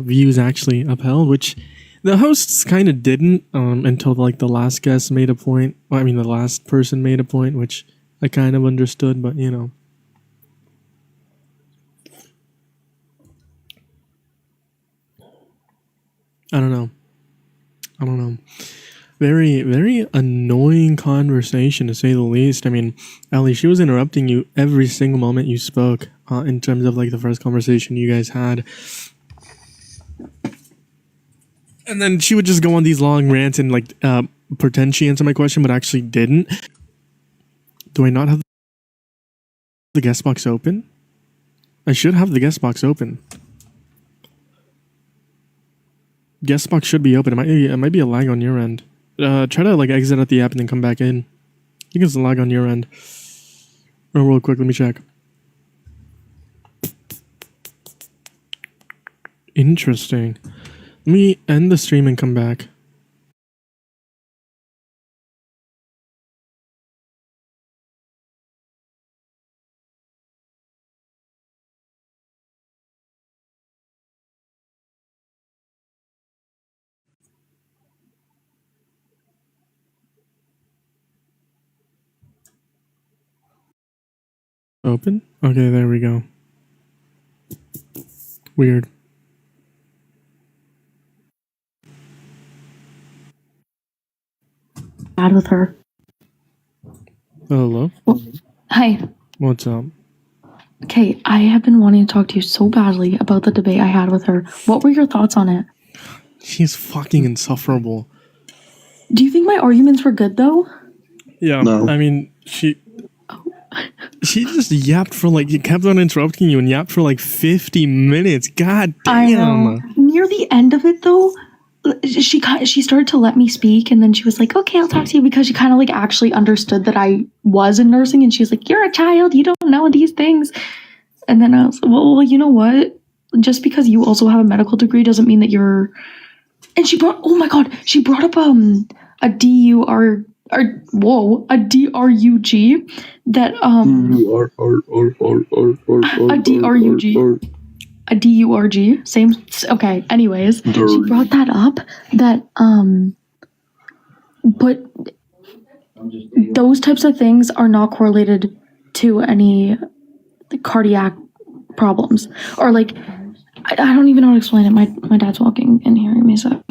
views actually upheld, which the hosts kind of didn't until like the last guest made a point. Well, I mean, the last person made a point, which I kind of understood, but you know. I don't know. Very, very annoying conversation to say the least. I mean, Ellie, she was interrupting you every single moment you spoke in terms of like the first conversation you guys had. And then she would just go on these long rants and like pretend she answered my question, but actually didn't. Do I not have the guest box open? I should have the guest box open. Guest box should be open. It might be a lag on your end. Try to like exit out the app and then come back in. I think it's a lag on your end. Oh, real quick, let me check. Interesting. Let me end the stream and come back. Open? Okay, there we go. Weird. Bad with her. Hello? Well, hi. What's up? Okay, I have been wanting to talk to you so badly about the debate I had with her. What were your thoughts on it? She's fucking insufferable. Do you think my arguments were good, though? Yeah, No. I mean, she just yapped for like, you kept on interrupting you and yapped for like 50 minutes. God damn. I know. Near the end of it, though, she started to let me speak, and then she was like, okay, I'll talk to you, because she kind of like actually understood that I was in nursing, and she was like, you're a child, you don't know these things. And then I was like, well, you know what? Just because you also have a medical degree doesn't mean that you're... And she brought, oh my God, she brought up a DRUG that a DURG, same, okay, anyways, she brought that up, that but those types of things are not correlated to any cardiac problems, or like, I don't even know how to explain it. My dad's walking in hearing me, so.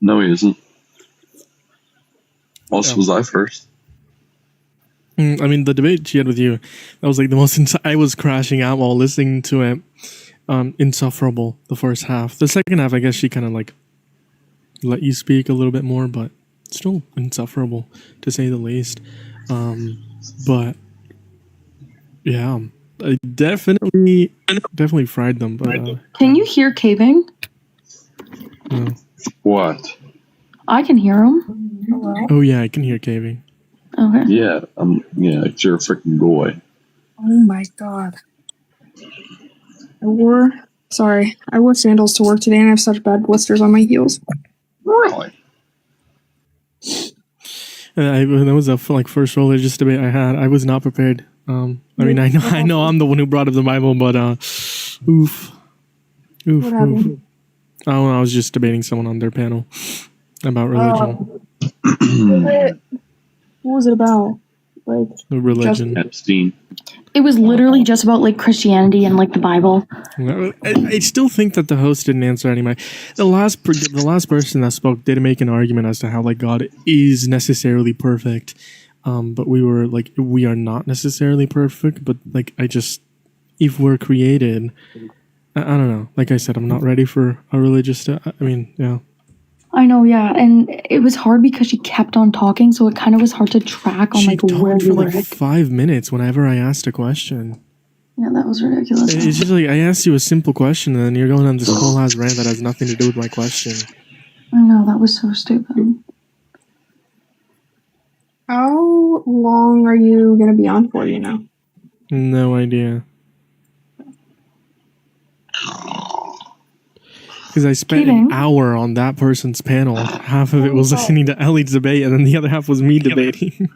No, he isn't. Also, was I first? I mean, the debate she had with you, that was like the most, I was crashing out while listening to it. Insufferable, the first half. The second half, I guess she kind of like let you speak a little bit more, but still insufferable, to say the least. But yeah, I definitely fried them. But Can you hear caving? no. What? I can hear him. Oh yeah, I can hear caving. Okay. Yeah, it's your freaking boy. Oh my God. I wore sandals to work today, and I have such bad blisters on my heels. Really? That was a first religious debate I had. I was not prepared. I mean, I know I'm the one who brought up the Bible, but oof. What happened? Oh, I was just debating someone on their panel about religion. What was it about? Like Religion. Epstein. It was literally just about like Christianity and like the Bible. I still think that the host didn't answer anyway. The last person that spoke did make an argument as to how like God is necessarily perfect, but we are not necessarily perfect. But like if we're created, I don't know. Like I said, I'm not ready for a religious. I mean, yeah. I know, yeah, and it was hard because she kept on talking, so it kind of was hard to track on like where talked you for were. like 5 minutes whenever I asked a question. Yeah, that was ridiculous. It's just like I asked you a simple question, and then you're going on this whole ass rant that has nothing to do with my question. I know, that was so stupid. How long are you gonna be on for, you know? No idea. Because I spent an hour on that person's panel. Half of it was listening to Ellie's debate, and then the other half was me debating.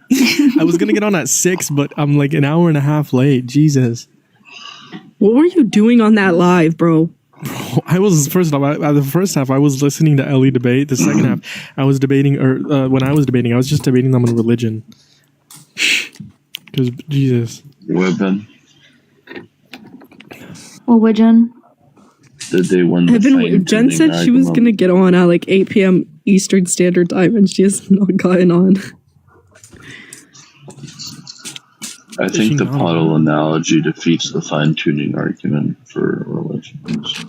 I was going to get on at 6, but I'm like an hour and a half late. Jesus. What were you doing on that live, bro? I was first off. The first half, I was listening to Ellie debate. The second half, I was debating, or when I was debating, I was just debating them on religion. Because Jesus, Weapon. Well, Widgeon. Did they win the fine Jen tuning said she was argument? gonna get on at like 8 p.m. Eastern Standard Time, and she has not gotten on. I She think the not? puddle analogy defeats the fine tuning argument for religions.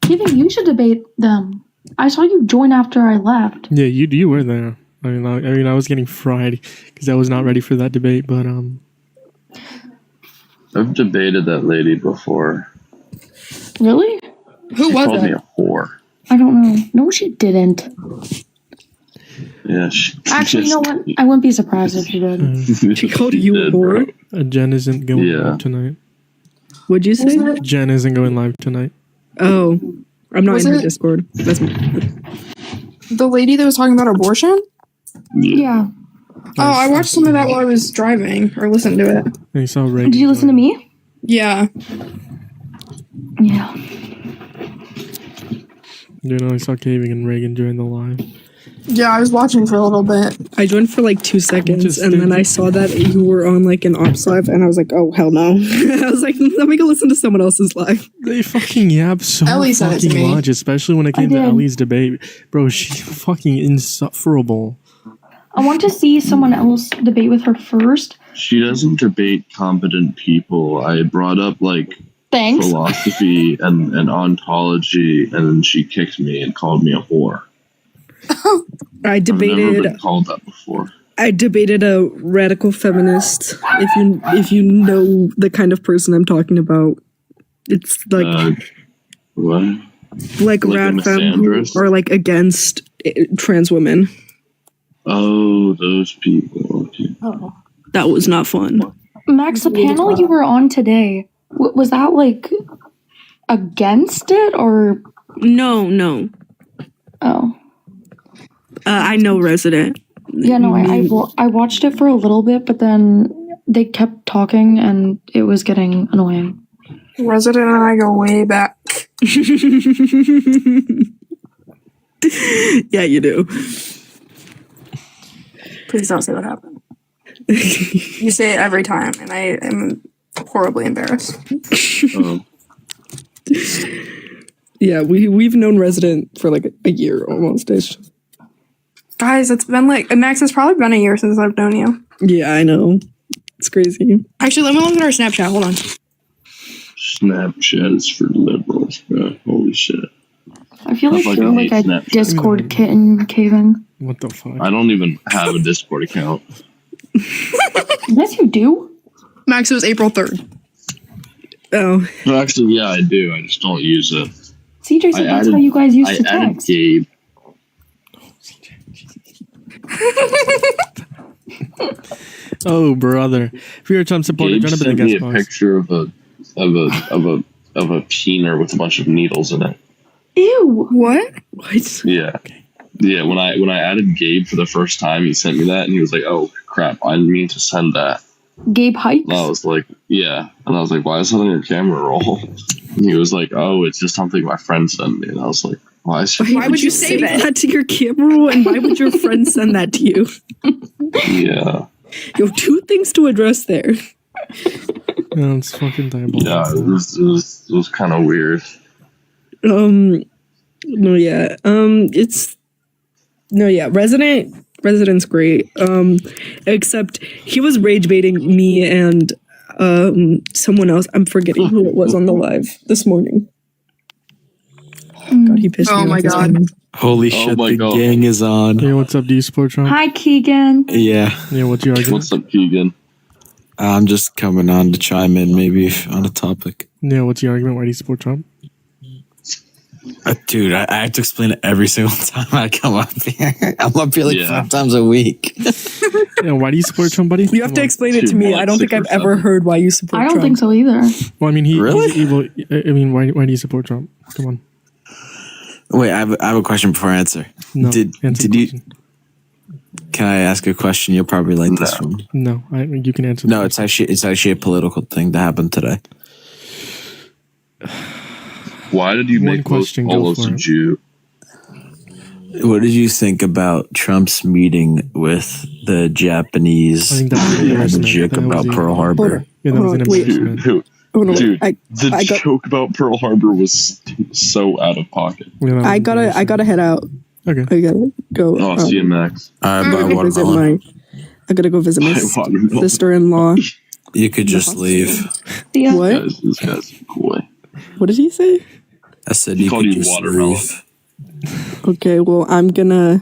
Kevin, you should debate them. I saw you join after I left. yeah, you were there. I mean, I was getting fried because I was not ready for that debate. But I've debated that lady before. Really? Who She was called me it? a whore. I don't know. No, she didn't. Yeah, she Actually, you know what? I wouldn't be surprised if she did. She called you a did, bro. whore? Jen isn't going Yeah. live tonight. What'd you say? Jen isn't going live tonight. Oh, I'm not Was in her it- Discord. That's me. The lady that was talking about abortion? Yeah. Yeah. Oh, I watched some of that while I was driving or listened to it. And you saw Reagan. Did you listen to join. me? Yeah. Yeah. You know, I saw Caving and Reagan join the live. Yeah, I was watching for a little bit. I joined for like 2 seconds, Just and then did- I saw that you were on like an ops live, and I was like, oh, hell no. I was like, let me go listen to someone else's live. They fucking yap so Ellie sent it to fucking me. much, especially when it came to did. Ellie's debate. Bro, she's fucking insufferable. I want to see someone else debate with her first. She doesn't debate competent people. I brought up like Thanks. philosophy and ontology, and then she kicked me and called me a whore. I I've never debated been called that before. a radical feminist. If you know the kind of person I'm talking about, it's like What? like like a rad femme who misandrist? are like against trans women. Oh, those people. Okay. That was not fun. Max, the panel you were on today, was that like against it or? No. Oh. I know Resident. Yeah, no, I watched it for a little bit, but then they kept talking and it was getting annoying. Resident and I go way back. Yeah, you do. Please don't say what happened. You say it every time, and I am horribly embarrassed. Yeah, we've known Resident for like a year almost ish. Guys, it's been like Max. It's probably been a year since I've known you. Yeah, I know. It's crazy. Actually, let me look at our Snapchat. Hold on. Snapchat is for liberals, bro. Holy shit. I feel I like fucking you're like hate a Snapchat. Discord kitten, Kaven. What the fuck? I don't even have a Discord account. Yes, you do. Max, it was April 3rd. Oh, No, actually, yeah, I do. I just don't use it. CJ said I that's added- how you guys used I to added text. Gabe. Oh, brother. If you're a Trump supporter, Gabe join up in the sent me guest a box. picture of a peener with a bunch of needles in it. Ew. What? what? Yeah. Yeah, when I added Gabe for the first time, he sent me that, and he was like, "Oh crap, I didn't mean to send that." Gabe Hikes. And I was like, "Yeah," and I was like, "Why is that on your camera roll?" And he was like, "Oh, it's just something my friend sent me," and I was like, "Why is Why would you save it? that to your camera roll, and why would your friend send that to you? Yeah, You have 2 things to address there. Yeah, it's fucking diabolical. yeah, it was kind of weird. No, yeah. Resident's great. Except he was rage baiting me and someone else. I'm forgetting who it was on the live this morning. God, he pissed me Oh off my this God. morning. Holy Oh shit, my the God. gang is on. Yeah, what's up? Do you support Trump? Hi, Keegan. Yeah, Yeah, what's your argument? What's up, Keegan? I'm just coming on to chime in maybe on a topic. Yeah, what's your argument? Why do you support Trump? Dude, I have to explain it every single time I come up here. I'm up here like Yeah. 5 times a week. Yeah, why do you support Trump, buddy? You have to explain it to me. I don't think I've ever heard why you support I don't Trump. think so either. Well, I mean, Really? he's evil. I mean, why do you support Trump? Come on. Wait, I have a question before I answer. No. Did answer the you? question. Can I ask a question? You'll probably like this one. No, you can answer. the No, it's actually a political thing that happened today. Why did you One make question, most go almost for a it. Jew? What did you think about Trump's meeting with the Japanese I think that was an and the embarrassment. joke That about was Pearl Hold Harbor? on. Yeah, that was an Wait. embarrassment. Dude, I the got joke about Pearl Harbor was so out of pocket. Yeah, that was I gotta embarrassing. head out. Okay. I gotta go. Oh, see you, Max. All right, I buy gotta go visit watermelon. I gotta go visit my Buy watermelon. sister-in-law. You could just leave. Yeah. What? This guy's cool. What did he say? I said He you called could you just watermelon. leave. Okay, well, I'm gonna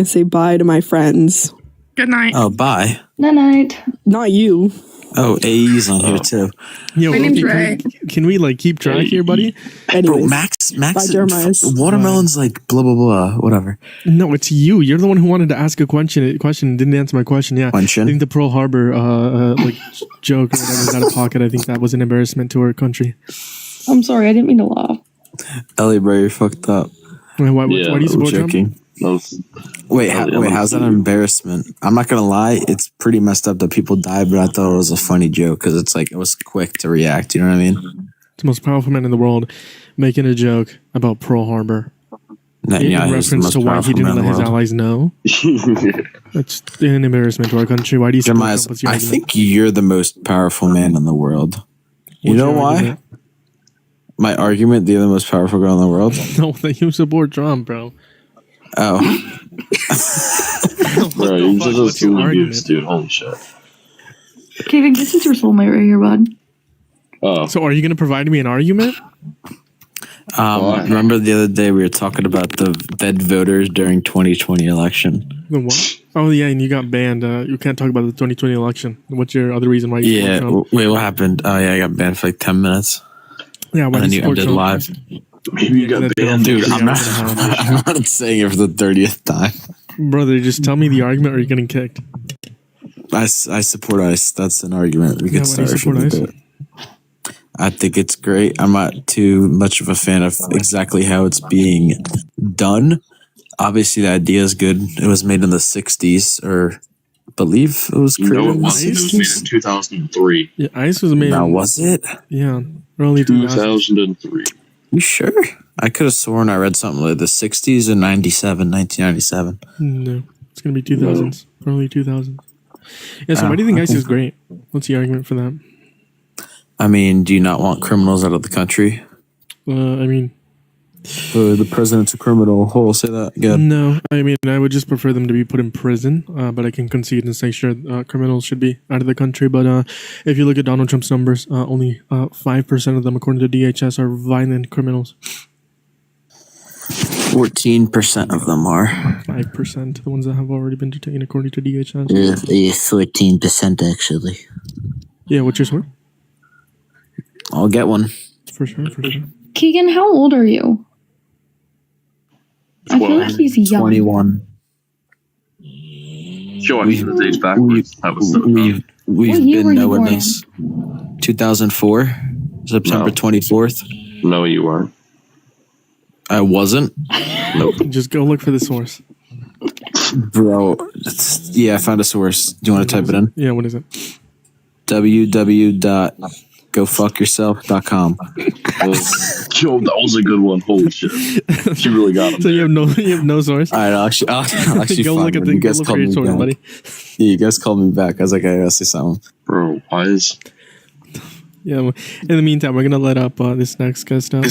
say bye to my friends. Good night. Oh, bye. Night night. Not you. Oh, AE's on here too. Yo, My name's okay, can we like keep track here, buddy? Bro, Anyways, Max, bye, Jeremiah. watermelon's like blah blah blah, whatever. No, it's you. You're the one who wanted to ask a question and didn't answer my question. Yeah. I Question. think the Pearl Harbor like joke or whatever was out of pocket. I think that was an embarrassment to our country. I'm sorry, I didn't mean to laugh. Ellie, bro, you're fucked up. Why do Yeah, you I'm support Trump? joking. That was- Wait, Oh, yeah, wait, how's that an embarrassment? I'm not gonna lie, it's pretty messed up that people died, but I thought it was a funny joke because it's like it was quick to react. You know what I mean? The most powerful man in the world making a joke about Pearl Harbor Yeah, in he's the reference most to why he powerful didn't man in let the his world. allies know. That's an embarrassment to our country. Why do you support Jeremiah, Trump? What's your I argument? think you're the most powerful man in the world. You What's know your why? argument? My argument: that you're the most powerful girl in the world. No, that you support Trump, bro. Oh, Bro, you're fuck? just a What's your silly argument? goose, dude. Holy shit. Kagan, this is your soulmate right here, bud. Oh, So, are you going to provide me an argument? Why? remember the other day we were talking about the dead voters during 2020 election. The what? Oh yeah, and you got banned. You can't talk about the 2020 election. What's your other reason why you Yeah. support Trump? Wait, what happened? Oh yeah, I got banned for like 10 minutes, Yeah, why and then do you you support ended Trump? live. maybe you got That's banned. good. Dude, Yeah, I'm not. we're gonna have I'm not saying it for the 30th time. Brother, just tell me the argument or you're getting kicked. I support ICE. That's an argument we Yeah, could why do you start. if support we ICE? do it. I think it's great. I'm not too much of a fan of exactly how it's being done. Obviously, the idea is good. It was made in the 60s, or I believe it was You created know it in the was. It was made 60s. in 2003. Yeah, ICE was made. Now, was it? Yeah, early 2000s. 2003. You sure? I could have sworn I read something like the 60s and 1997. No, it's gonna be 2000s, early 2000s. Yeah. So why do you think ICE is great? What's the argument for that? I mean, do you not want criminals out of the country? I mean, The president's a criminal. Oh, say that again. no. I mean, I would just prefer them to be put in prison. But I can concede and say, sure, criminals should be out of the country. But if you look at Donald Trump's numbers, only 5% of them, according to DHS, are violent criminals. 14% of them are. 5%, the ones that have already been detained, according to DHS. 14% actually. Yeah, what's your score? I'll get one. For sure, for sure. Keegan, how old are you? I feel like he's young. 21. Show us his age backwards. That was so dumb. We've What year were been you knowing born? this. 2004, September No. 24th. No, you weren't. I wasn't, Just go look for the source. bro. Yeah, I found a source. Do you want to type it in? Yeah, what is it? www.gofuckyourself.com. Yo, that was a good one. Holy shit. She really got him. So you have no source. All right, I'll actually Go find look at one. the You go guys look called for your me source, back. buddy. Yeah, you guys called me back. I was like, I gotta say something. Bro, why is Yeah. well, In the meantime, we're gonna let up this next guest up.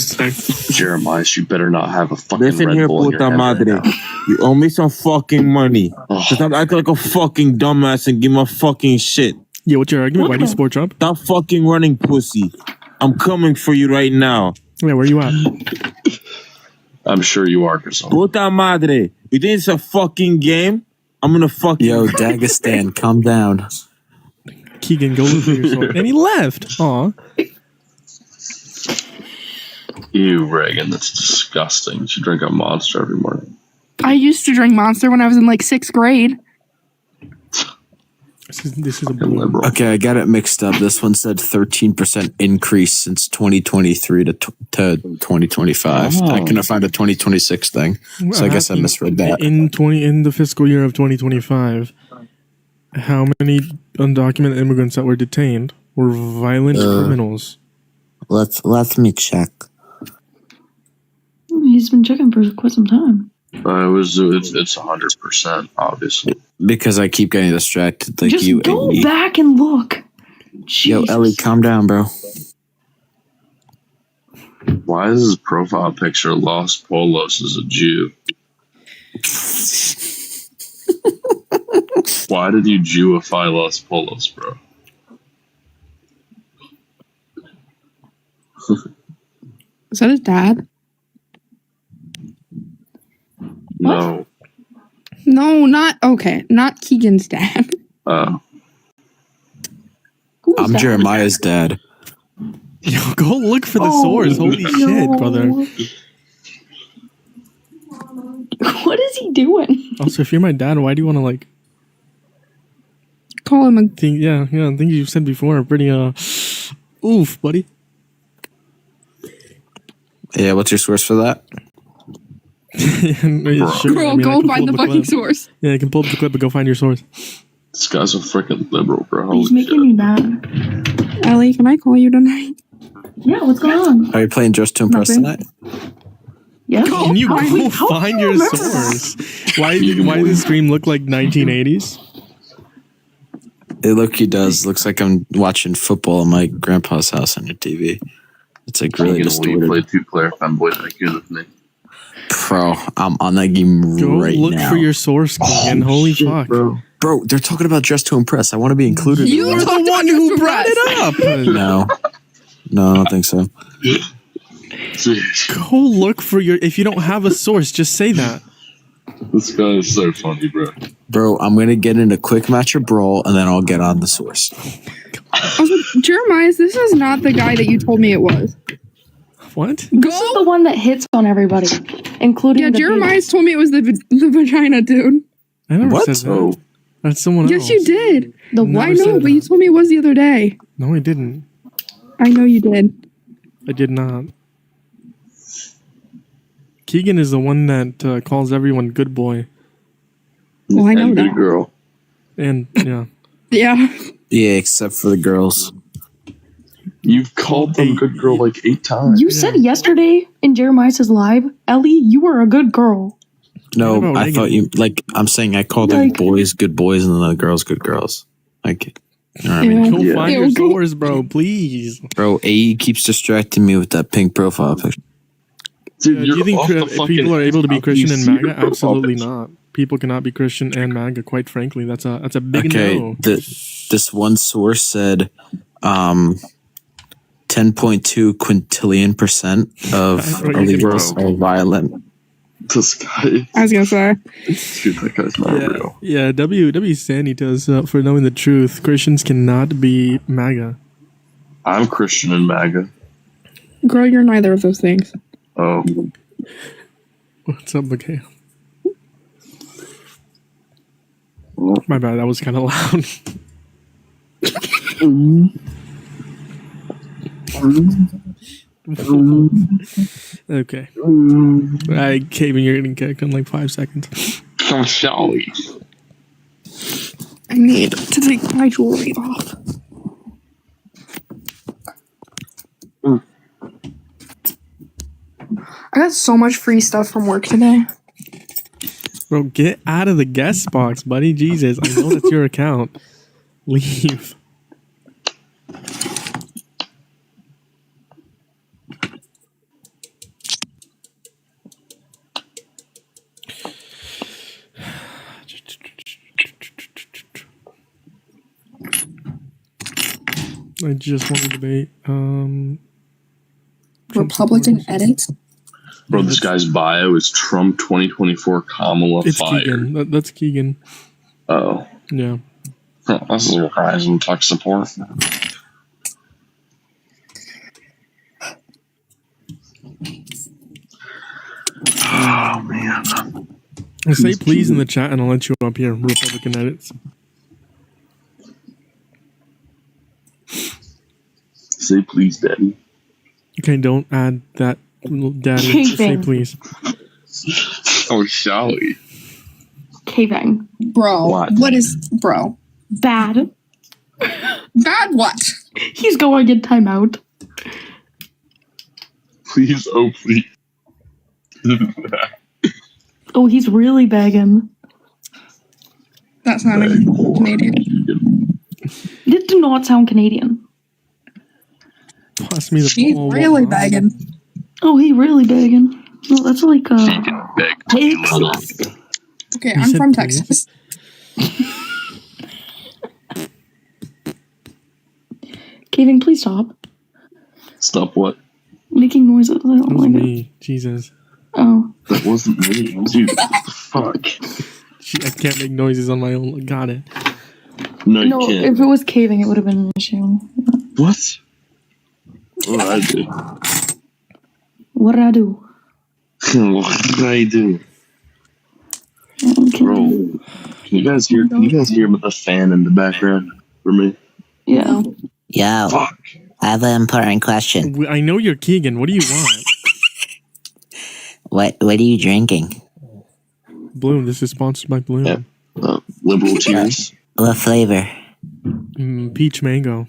Jeremiah? You better not have a fucking Listen Red here, Bull in your puta head right madre. now. You owe me some fucking money. Oh. Stop acting like a fucking dumbass and give my fucking shit. Yeah, what's your argument? Why do you support Trump? Stop fucking running, pussy. I'm coming for you right now. Yeah, where you at? I'm sure you are, Grizzle. Puta madre. You think it's a fucking game? I'm gonna fuck you. Yo, Dagestan, calm down. Keegan, go look for your source. And he left. Aw. Ew, Reagan, that's disgusting. You should drink a Monster every morning. I used to drink Monster when I was in like 6th grade. This is a Fucking blue. liberal. Okay, I got it mixed up. This one said 13% increase since 2023 to 2025. Oh. I couldn't find a 2026 thing, so I guess I misread that. In the fiscal year of 2025, how many undocumented immigrants that were detained were violent criminals? Let me check. he's been checking for quite some time. It's 100%, obviously. Because I keep getting distracted, like Just you go and me. back and look. Yo, Jesus. Ellie, calm down, bro. Why is his profile picture Los Polos as a Jew? Why did you Jewify Los Polos, bro? Is that his dad? No. No, not okay. Not Keegan's dad. Who's I'm that? Jeremiah's dad. Yo, go look for the Oh, source. Holy no. shit, brother. What is he doing? Also, if you're my dad, why do you want to like Call him a. think? Yeah, things you've said before are pretty oof, buddy. Yeah, what's your source for that? Yeah, sure. Bro, I mean, I go can find pull the up fucking clip. source. Yeah, I can pull up the clip, but go find your source. This guy's a freaking liberal, bro. Holy He's making shit. me mad. Ellie, can I call you tonight? Yeah, what's going on? Are you playing Just to Impress Nothing. tonight? Yeah. Can you How do go you find your remember that? source? Why does the stream look like 1980s? It look-y does. Looks like I'm watching football in my grandpa's house on your TV. It's like really Will you play distorted. 2-player fanboy like you with me? Bro, I'm on that game Go right look now. for your source, and holy Shit, fuck. bro. Bro, they're talking about Just to Impress. I want to be included. You in You're that. the one who brought it up. No, I don't think so. Jeez, Go look for your. If you don't have a source, just say that. this guy is so funny, bro. Bro, I'm gonna get in a quick match of Brawl and then I'll get on the source. Also, Jeremiah, this is not the guy that you told me it was. What? This is the one that hits on everybody, including Yeah, the Jeremiah's told me it was the vagina dude. I never What? said that. Oh, That's someone Yes, else. you did. The Never I one. said know, but you that. told me it was the other day. No, I didn't. I know you did. I did not. Keegan is the one that calls everyone good boy. Well, I know and good that. girl. And yeah. Yeah. Yeah, except for the girls. You've called them good girl like 8 times. You said yesterday in Jeremiah's live, Ellie, you were a good girl. No, What about I Reagan? thought you like. I'm saying I called them Like- boys good boys and then the girls good girls. Like, you know what I mean? Go Yeah. find Yeah, your go- source, bro, please. Bro, AE keeps distracting me with that pink profile picture. Dude, Do you're you think off the fucking- people are able to be How can Christian you and see your MAGA? profile Absolutely picture? not. People cannot be Christian and MAGA. Quite frankly, that's a big Okay, no. this one source said 10.2 quintillion% of That's what you're illegals gonna- are violent. This guy, I was gonna say. dude, that guy's not Yeah, real. yeah. W Sandy does for knowing the truth. Christians cannot be MAGA. I'm Christian and MAGA. Girl, you're neither of those things. Oh, What's up, Mikhail? My bad. That was kind of loud. Okay. I Kevin, you're getting kicked in like 5 seconds. come shall we? I need to take my jewelry off. I got so much free stuff from work today. Bro, get out of the guest box, buddy. Jesus, I know that's your account. Leave. I just want to debate. Republican edits. Bro, this guy's bio is Trump 2024 Kamala It's fired. Keegan. That's Keegan. Oh, Yeah. huh, this is surprising. Tech support. Oh man. Say please in the chat and I'll let you up here. Republican edits. Say please, Daddy. Okay, don't add that little daddy. Just say Keeping. please. Oh, shall we? K-Bang. Bro, What? what is bro? Bad. Bad what? He's going in timeout. Please, oh please. Oh, he's really begging. That's not Canadian. It do not sound Canadian. Pass me the She's ball. really begging. Oh, he really begging. No, that's like Big. Texas. Okay, You I'm said from please? Texas. Kevin, please stop Stop what? making noises. I don't That was like it. me. Jesus. Oh, That wasn't me. Dude, fuck. I can't make noises on my own. Got it. No, you no, can't. if it was caving, it would have been an issue. What? What did I do? What did I do? What did I do? Okay. Bro, can you guys hear the fan in the background for me? Yeah. Yo, Fuck. I have an important question. I know you're Keegan. What do you want? What are you drinking? Bloom. This is sponsored by Bloom. Yep. Liberal tears. What flavor? Peach mango.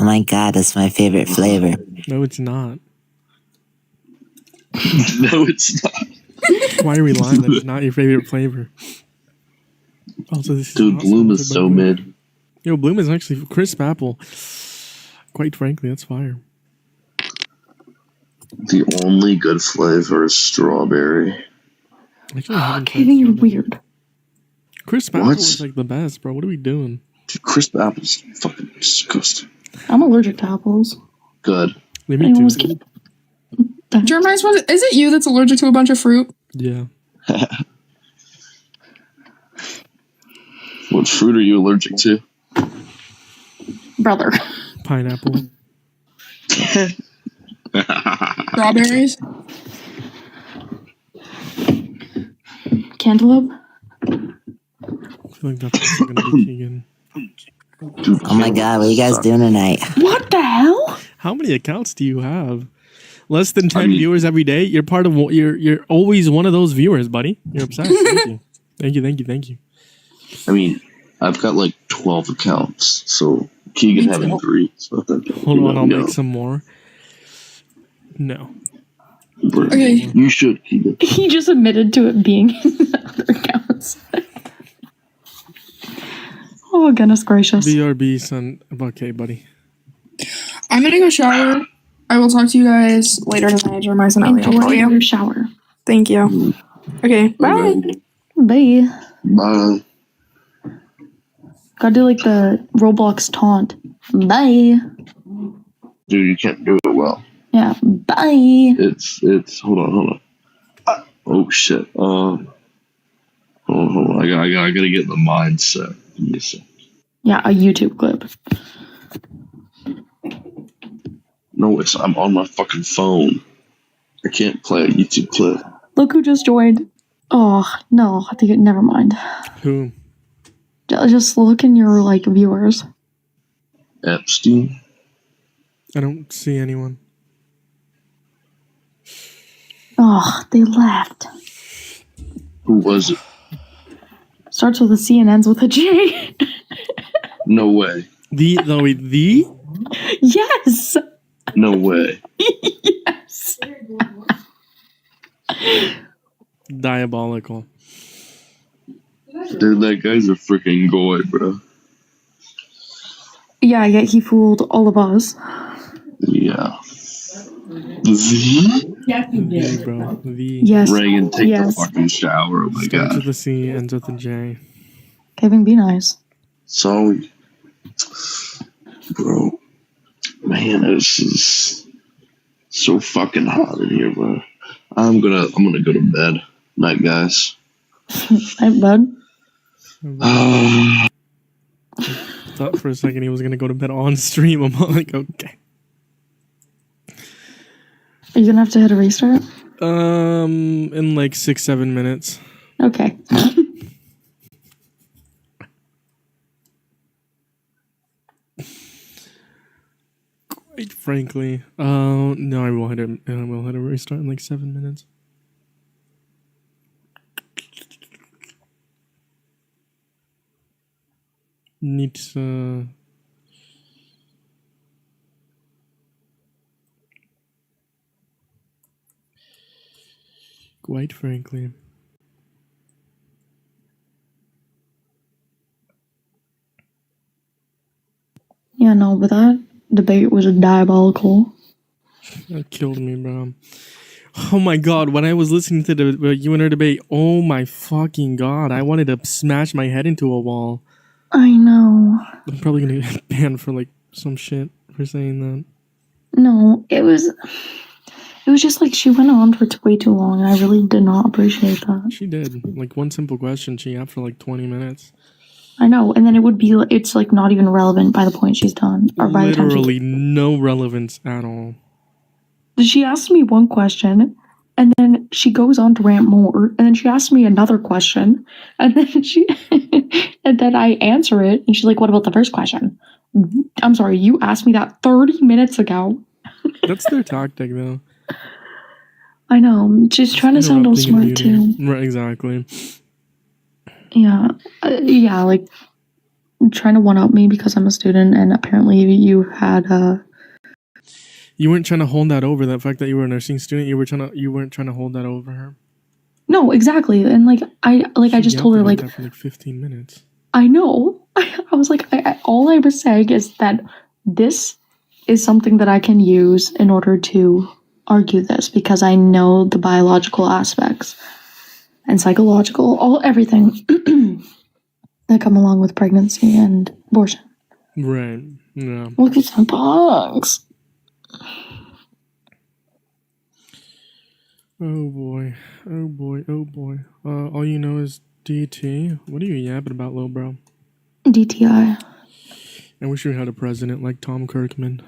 Oh my god, that's my favorite flavor. No, it's not. No, it's not. Why are we lying? That's not your favorite flavor. Also, this is Dude, not Bloom is sponsored by so Bloom. mid. Yo, Bloom is actually crisp apple. Quite frankly, that's fire. The only good flavor is strawberry. Actually, I haven't tried Kevin, you're strawberry. weird. Crisp What? apple is like the best, bro. What are we doing? Dude, crisp apples fucking disgusting. I'm allergic to apples. Good. Yeah, me Anyone was too. Jeremiah, is it you that's allergic to a bunch of fruit? Yeah. What fruit are you allergic to? Brother. Pineapple. Strawberries? Cantaloupe. I feel like that's also gonna be Keegan. Dude, Oh my god, what are you guys doing tonight? What the hell? How many accounts do you have? Less than 10 mean- viewers every day. You're part of. You're always one of those viewers, buddy. You're obsessed. Thank you. Thank you. Thank you. Thank you. I mean, I've got like 12 accounts, so Keegan Me having too. 3. So I think, Hold on, I'll no. make some more. No. Bro, Okay. You should, Keegan. He just admitted to it being in the other accounts. Oh, goodness gracious. BRB, son. Okay, buddy. I'm gonna go shower. I will talk to you guys later tonight. Jeremiah's and Ellie. I'll Enjoy call you. your shower. Thank you. Okay, bye. Okay. Bye. Bye. Gotta do like the Roblox taunt. Bye. Dude, you can't do it well. Yeah. Bye. It's hold on. Oh shit. Hold on. I gotta get in the mindset. Give me a sec. Yeah, a YouTube clip. No, I'm on my fucking phone. I can't play a YouTube clip. Look who just joined. Oh, no. I think never mind. Who? Just look in your, like, viewers. Epstein. I don't see anyone. Oh, they left. Who was it? Starts with a C and ends with a J. No way. The Yes. No way. Yes. diabolical. Dude, that guy's a freaking goy, bro. Yeah, yet he fooled all of us. Yeah. Z? The, bro. The Yes. Reagan, take Yes. the fucking shower. Oh my starts with god. a C, ends with a J. Kevin, be nice. So, bro, man, this is so fucking hot in here, bro. I'm gonna go to bed. Night, guys. Hey, bud. Thought for a second he was gonna go to bed on stream. I'm like, okay. Are you gonna have to hit a restart? In like 6-7 minutes. Okay. Quite frankly, no, I will hit a restart in like 7 minutes. Need to. Quite frankly. Yeah, no, but that debate was diabolical. That killed me, bro. Oh my god, when I was listening to the you and her debate, oh my fucking god, I wanted to smash my head into a wall. I know. I'm probably gonna get banned for like some shit for saying that. No, it was just like she went on for way too long, and I really did not appreciate that. She did. Like one simple question, she had for like 20 minutes. I know, and then it's like not even relevant by the point she's done, or by the time Literally no relevance at all. she asked me one question, and then she goes on to rant more, and then she asked me another question, and then and then I answer it, and she's like, "What about the first question?" I'm sorry, you asked me that 30 minutes ago. That's their tactic, though. I know. She's trying to sound all Interrupting smart and too. Right, exactly. Yeah, yeah, like trying to one up me because I'm a student, and apparently you had You weren't trying to hold that over. That fact that you were a nursing student, you weren't trying to hold that over her. no, exactly, and I just told her like that for like 15 minutes. I know. I was like, all I was saying is that this is something that I can use in order to argue this because I know the biological aspects and psychological, everything that come along with pregnancy and abortion. Right. Yeah. Look at some bugs. Oh boy. Oh boy. Oh boy. All you know is DT. What are you yapping about, little bro? DTI. I wish we had a president like Tom Kirkman.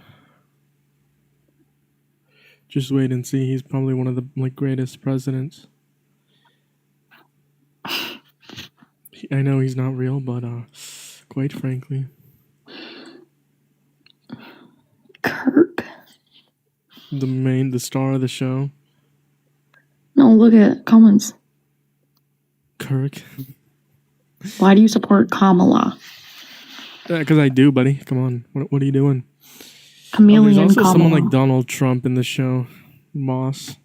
Just wait and see. He's probably one of the greatest presidents. I know he's not real, but quite frankly, Kirk. the star of the show, No, look at comments. Kirk. Why do you support Kamala? Because I do, buddy. Come on. What are you doing? Chameleon there's also Kamala. someone like Donald Trump in the show. Moss.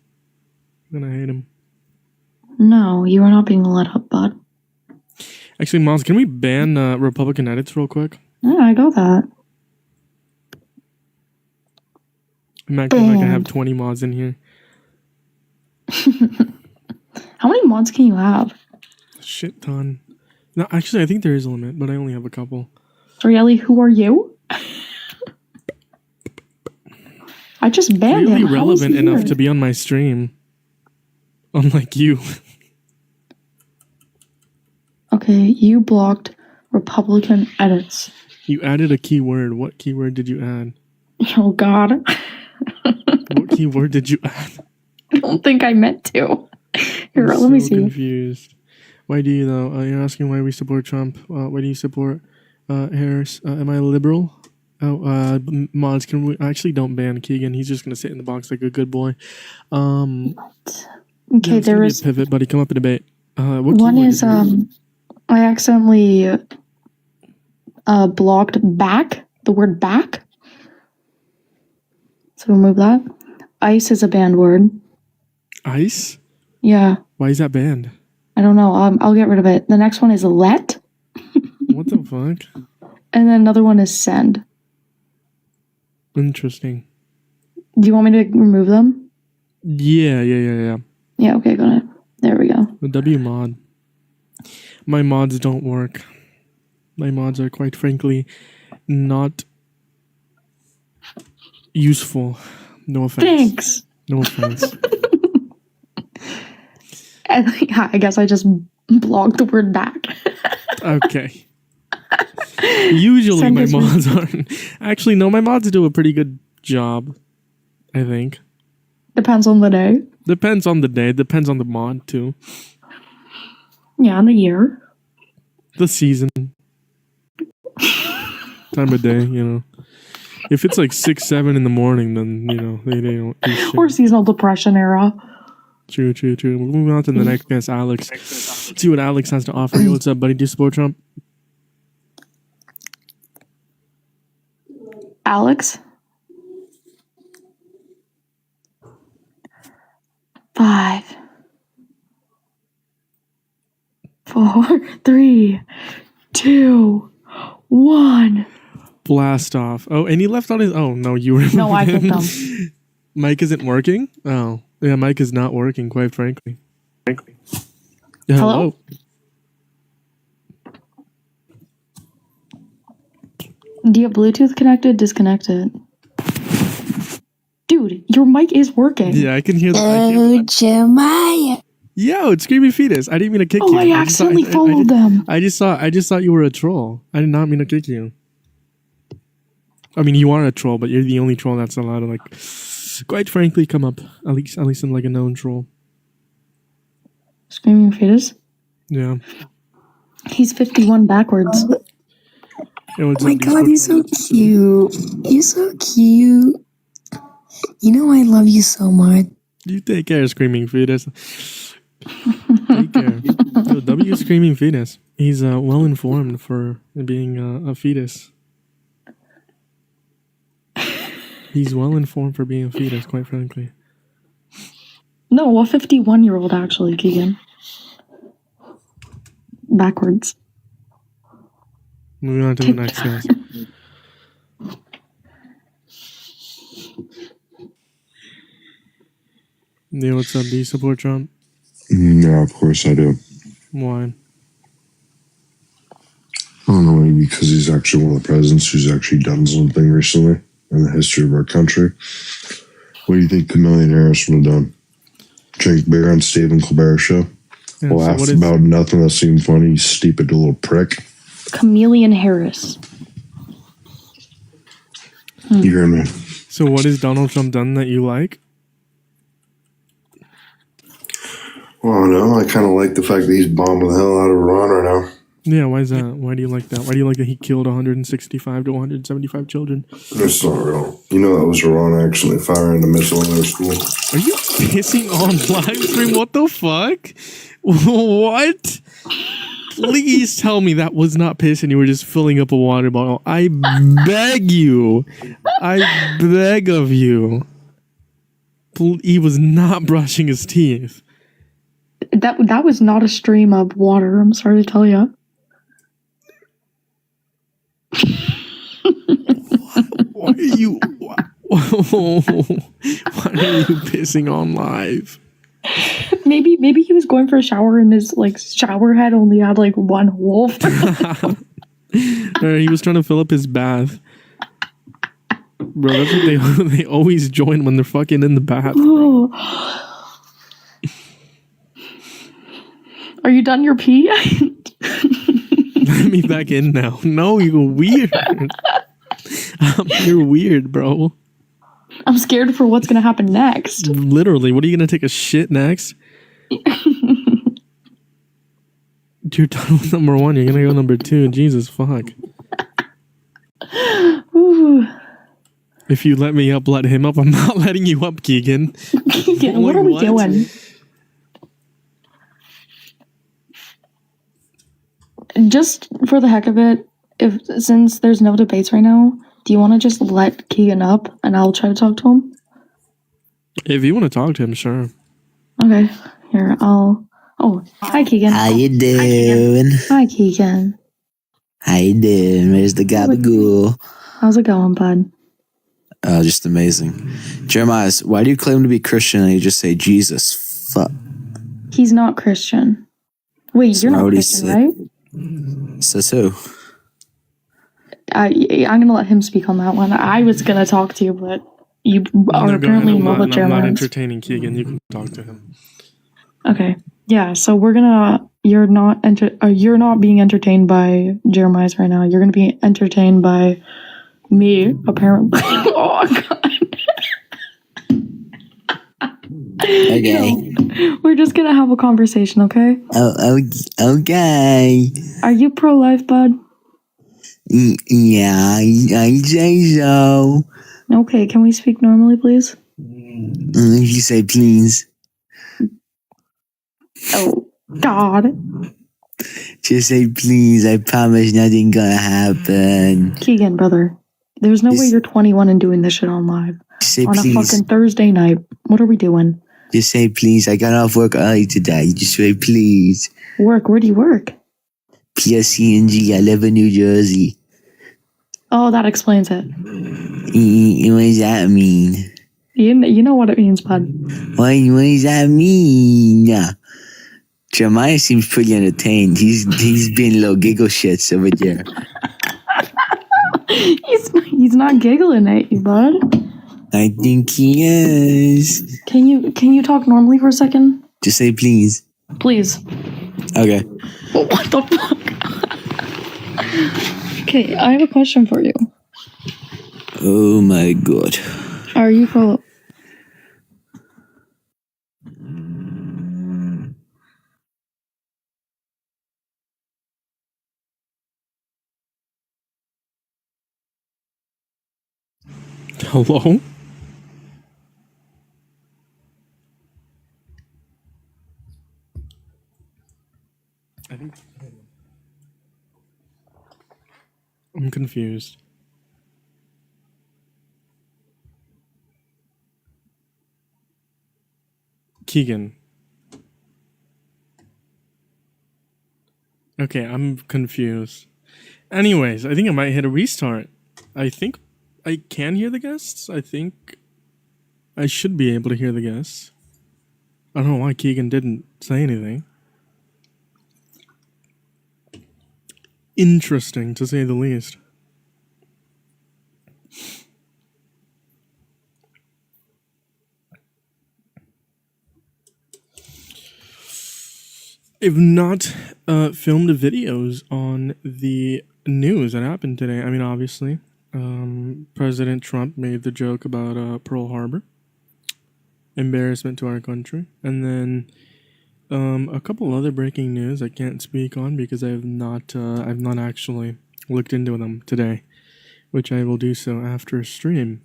I'm gonna hate him. No, you are not being let up, bud. Actually, Moss, can we ban Republican edits real quick? Yeah, I got that. I'm acting like I have Banned. 20 mods in here. How many mods can you have? Shit ton. No, actually, I think there is a limit, but I only have a couple. Really, who are you? I just banned Really him. How is relevant he enough here? to be on my stream. Unlike you. Okay, you blocked Republican edits. You added a keyword. What keyword did you add? Oh God, What keyword did you add? I don't think I meant to. Here, I'm let me so see. confused. Why do you though? You're asking why we support Trump. Why do you support Harris? Am I liberal? Oh, mods, can we actually don't ban Keegan? He's just gonna sit in the box like a good boy. Okay, it's gonna there be is a pivot, buddy. Come up and debate. What one keyword is did you I accidentally blocked back, the word back. So remove that. Ice is a banned word. Ice? Yeah, Why is that banned? I don't know. I'll get rid of it. The next one is let, What the fuck? and then another one is send. Interesting. Do you want me to remove them? Yeah. Yeah, okay, got it. There we go. The W mod. My mods don't work. My mods are quite frankly not useful. No offense. Thanks. No offense. And, yeah, I guess I just blocked the word back. Okay. Usually Send my us mods aren't. Actually, no, my mods do a pretty good job. I think. Depends on the day. Depends on the day. Depends on the mod too. Yeah, and the year. The season. Time of day, you know. If it's like 6, 7 in the morning, then you know they don't do shit. Or seasonal depression era. True. We're moving on to the next guest, Alex. Let's see what Alex has to offer. Yo, what's up, buddy? Do you support Trump? Alex? 5, 4, 3, 2, 1. Blast off. Oh, and he left on his. Oh no, you were. No, I kicked him. Mike isn't working. Oh yeah, Mike is not working. Quite frankly. Yeah, Hello? Do you have Bluetooth connected? Disconnected. Dude, your mic is working. Yeah, I can hear that. Oh, Jeremiah. Yo, it's Screamy Fetus. I didn't mean to kick Oh, you. I accidentally followed them. I just thought you were a troll. I did not mean to kick you. I mean, you are a troll, but you're the only troll that's allowed to, like, quite frankly, come up. At least in like a known troll. Screaming Fetus? Yeah. He's 51 backwards. Hey, what's Oh my up, god, you're so Discord? cute. You're so cute. You know I love you so much. You take care, Screaming Fetus. Take care. Yo, W Screaming Fetus. He's well informed for being a fetus. He's well informed for being a fetus, quite frankly. No, a 51-year-old actually, Keegan. Backwards. Moving on to the next guys. Yo, what's up? Do you support Trump? Yeah, of course I do. Why? I don't know, maybe because he's actually one of the presidents who's actually done something recently in the history of our country. What do you think Chameleon Harris would have done? Drink beer on Stephen Colbert's show? Yeah, Laugh what is- about nothing that seemed funny, you stupid little prick. Chameleon Harris. You hear me? So what has Donald Trump done that you like? Well, no, I kind of like the fact that he's bombing the hell out of Iran right now. Yeah, why is that? Why do you like that? Why do you like that he killed 165 to 175 children? It's not real. You know that was Iran actually firing a missile in their school. Are you pissing on live stream? What the fuck? What? Please tell me that was not piss and you were just filling up a water bottle. I beg you. I beg of you. He was not brushing his teeth. That was not a stream of water, I'm sorry to tell you. Why are you... Why are you pissing on live? Maybe he was going for a shower and his like shower head only had like one hole. Or he was trying to fill up his bath. Bro, that's what they always join when they're fucking in the bath. Are you done your pee? Let me back in now. No, you're weird. You're weird, bro. I'm scared for what's gonna happen next. Literally, what are you gonna take a shit next? You're done with number one. You're gonna go number two. Jesus fuck. Ooh. If you let me up, let him up. I'm not letting you up, Keegan. Keegan, what are we doing? Just for the heck of it, since there's no debates right now, do you want to just let Keegan up and I'll try to talk to him? If you want to talk to him, sure. Okay, here, Oh, hi, Keegan. How you doing? Hi, Keegan. How you doing? Where's the gabagool? How's it going, bud? Just amazing. Jeremiah, why do you claim to be Christian and you just say Jesus? Fuck. He's not Christian. Wait, you're not Somebody Christian, said- right? Says who? I'm gonna let him speak on that one. I was gonna talk to you, but you are No, go apparently ahead. in love with I'm not Jeremiah. entertaining Keegan. You can talk to him. Okay. Yeah, so you're not being entertained by Jeremiah's right now. You're gonna be entertained by me, apparently. Oh god. Okay. We're just gonna have a conversation, okay? Oh, okay. Are you pro-life, bud? Yeah, I say so. Okay, can we speak normally, please? If you say please. Oh god. Just say please. I promise nothing gonna happen. Keegan, brother. There's no way you're 21 and doing this shit on live. Say On a please. fucking Thursday night. What are we doing? Just say please. I got off work early today. Just say please. Work? Where do you work? PSCNG. I live in New Jersey. Oh, that explains it. What does that mean? You know what it means, bud. What does that mean? Jeremiah seems pretty entertained. He's being little giggle shits over there. He's not giggling at you, bud. I think he is. Can you talk normally for a second? Just say please. Please. Okay. What the fuck? Okay, I have a question for you. Oh my god. Are you Philip? Hello? I think I'm confused. Keegan. Okay, I'm confused. Anyways, I think I might hit a restart. I think I can hear the guests. I think I should be able to hear the guests. I don't know why Keegan didn't say anything. Interesting, to say the least. I've not filmed videos on the news that happened today. I mean, obviously, President Trump made the joke about Pearl Harbor. Embarrassment to our country. And then a couple other breaking news I can't speak on because I've not actually looked into them today, which I will do so after stream.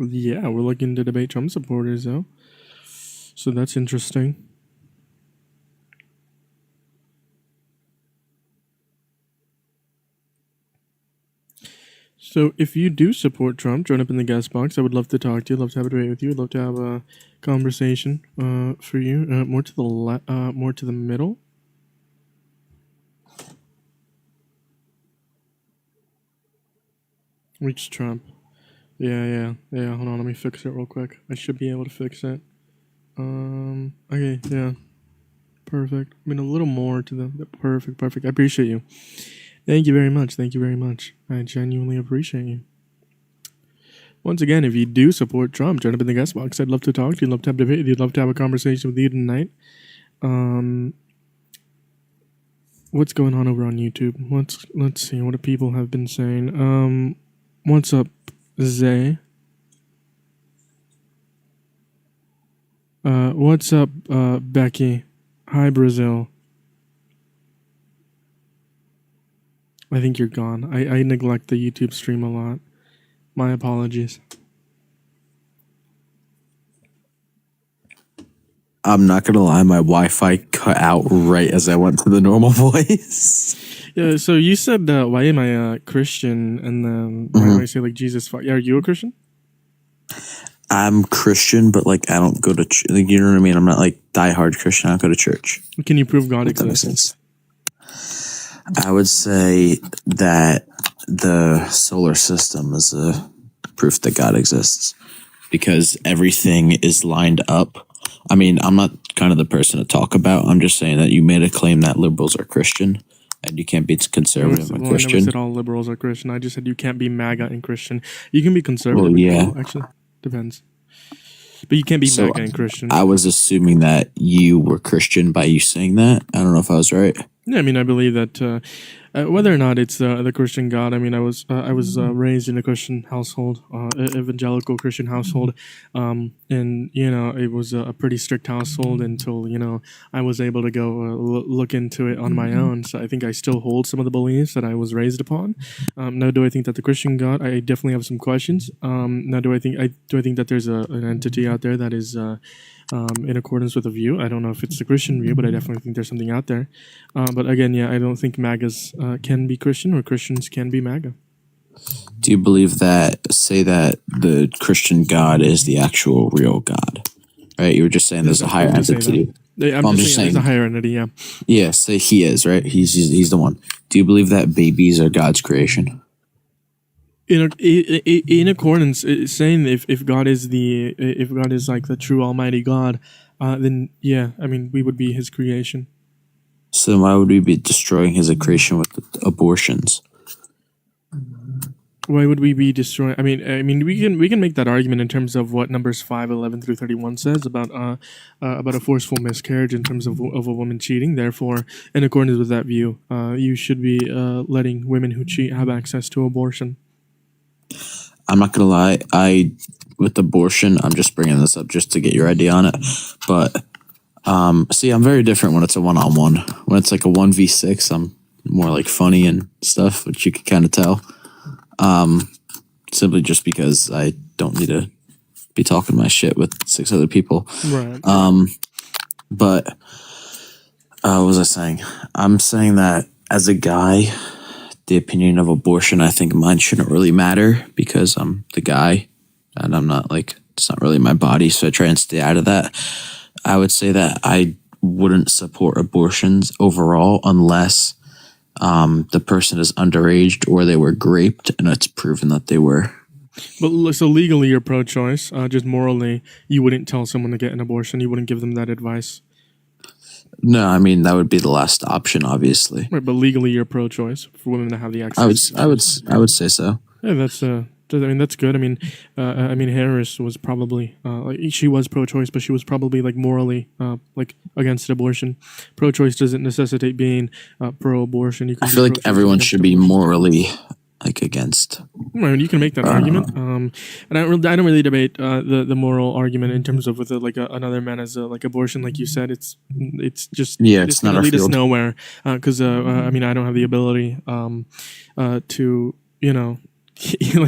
Yeah, we're looking to debate Trump supporters though. So that's interesting. So if you do support Trump, join up in the guest box. I would love to talk to you. Love to have a debate with you. I'd love to have a conversation for you. More to the more to the middle. Reach Trump. Yeah. Hold on, let me fix it real quick. I should be able to fix it. Okay, yeah. Perfect. I mean, a little more to the perfect. I appreciate you. Thank you very much. I genuinely appreciate you. Once again, if you do support Trump, join up in the guest box. I'd love to talk to you. I'd love to have a debate with you. I'd love to have a conversation with you tonight. What's going on over on YouTube? Let's see what people have been saying. What's up, Zay? What's up, Becky? Hi, Brazil. I think you're gone. I neglect the YouTube stream a lot. My apologies. I'm not gonna lie, my Wi-Fi cut out right as I went to the normal voice. Yeah, so you said, why am I a Christian? And then why do I say, like, Jesus? Yeah, are you a Christian? I'm Christian, but like I don't go to like, you know what I mean? I'm not like diehard Christian. I don't go to church. Can you prove God If that makes exists? sense. I would say that the solar system is a proof that God exists because everything is lined up. I mean, I'm not kind of the person to talk about. I'm just saying that you made a claim that liberals are Christian and you can't be conservative and I Christian. never said all liberals are Christian. I just said you can't be MAGA and Christian. You can be conservative. Well, yeah. Actually, depends. But you can't be So, MAGA and Christian. I was assuming that you were Christian by you saying that. I don't know if I was right. Yeah, I mean, I believe that whether or not it's the Christian God. I mean, I was raised in a Christian household, evangelical Christian household, and you know, it was a pretty strict household until I was able to go look into it on my own. So I think I still hold some of the beliefs that I was raised upon. Now, do I think that the Christian God? I definitely have some questions. Now, do I think that there's an entity out there that is in accordance with a view? I don't know if it's the Christian view, but I definitely think there's something out there. But again, yeah, I don't think MAGAs can be Christian or Christians can be MAGA. do you believe that, say that the Christian God is the actual real God? Right? You were just saying there's a higher entity. I'm just saying there's a higher entity, yeah. Yeah, say he is, right? He's the one. Do you believe that babies are God's creation? In accordance, it's saying if God is like the true Almighty God, then yeah, I mean we would be His creation. So then why would we be destroying His creation with abortions? Why would we be destroying? I mean, we can make that argument in terms of what Numbers 5:11-31 says about a forceful miscarriage in terms of a woman cheating. Therefore, in accordance with that view, you should be letting women who cheat have access to abortion. I'm not gonna lie, with abortion, I'm just bringing this up just to get your idea on it. But see, I'm very different when it's a one-on-one. When it's like a 1v6, I'm more like funny and stuff, which you can kind of tell. Simply just because I don't need to be talking my shit with 6 other people. Right. But what was I saying? I'm saying that as a guy, the opinion of abortion, I think mine shouldn't really matter because I'm the guy and I'm not like, it's not really my body. So I try and stay out of that. I would say that I wouldn't support abortions overall unless the person is underage or they were raped and it's proven that they were. But so legally you're pro-choice, just morally you wouldn't tell someone to get an abortion. You wouldn't give them that advice. No, I mean that would be the last option, obviously. Right, but legally you're pro-choice for women to have the access. I would say so. Yeah, that's good. I mean Harris was probably she was pro-choice, but she was probably like morally like against abortion. Pro-choice doesn't necessitate being pro-abortion. You can I feel like everyone should be morally like against. Right, you can make that argument. And I don't really debate the moral argument in terms of with another man as like abortion, like you said. It's just it's not gonna our lead us field. nowhere because I mean I don't have the ability to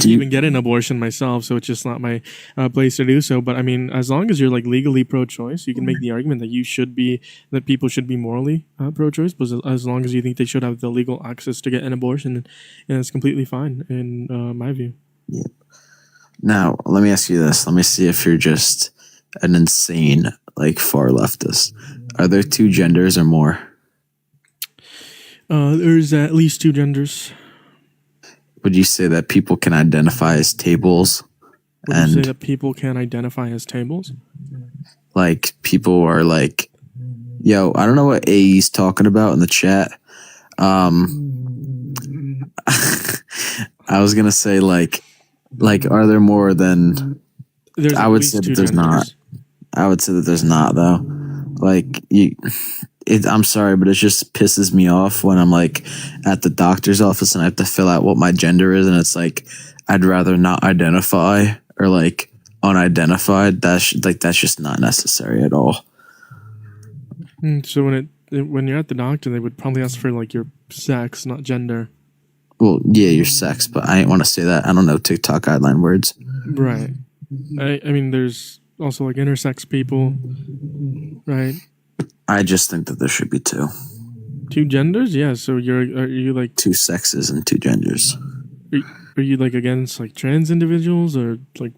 even get an abortion myself, so it's just not my place to do so. But I mean, as long as you're like legally pro-choice, you can make the argument that people should be morally pro-choice, but as long as you think they should have the legal access to get an abortion, and it's completely fine in my view. Yep. Now, let me ask you this. Let me see if you're just an insane, like far leftist. Are there 2 genders or more? There's at least 2 genders. Would you say that people can identify as tables? Would you say that people can identify as tables? Like people are like, yo, I don't know what AE's talking about in the chat. I was gonna say like are there more than? I would say that there's not. I would say that there's not though. Like I'm sorry, but it just pisses me off when I'm like at the doctor's office and I have to fill out what my gender is, and it's like I'd rather not identify or like unidentified. That's just not necessary at all. So when you're at the doctor, they would probably ask for like your sex, not gender. Well, yeah, your sex, but I ain't want to say that. I don't know TikTok guideline words. Right. I mean, there's also like intersex people, right? I just think that there should be 2. 2 genders? Yeah. So are you like 2 sexes and 2 genders? Are you like against like trans individuals or like?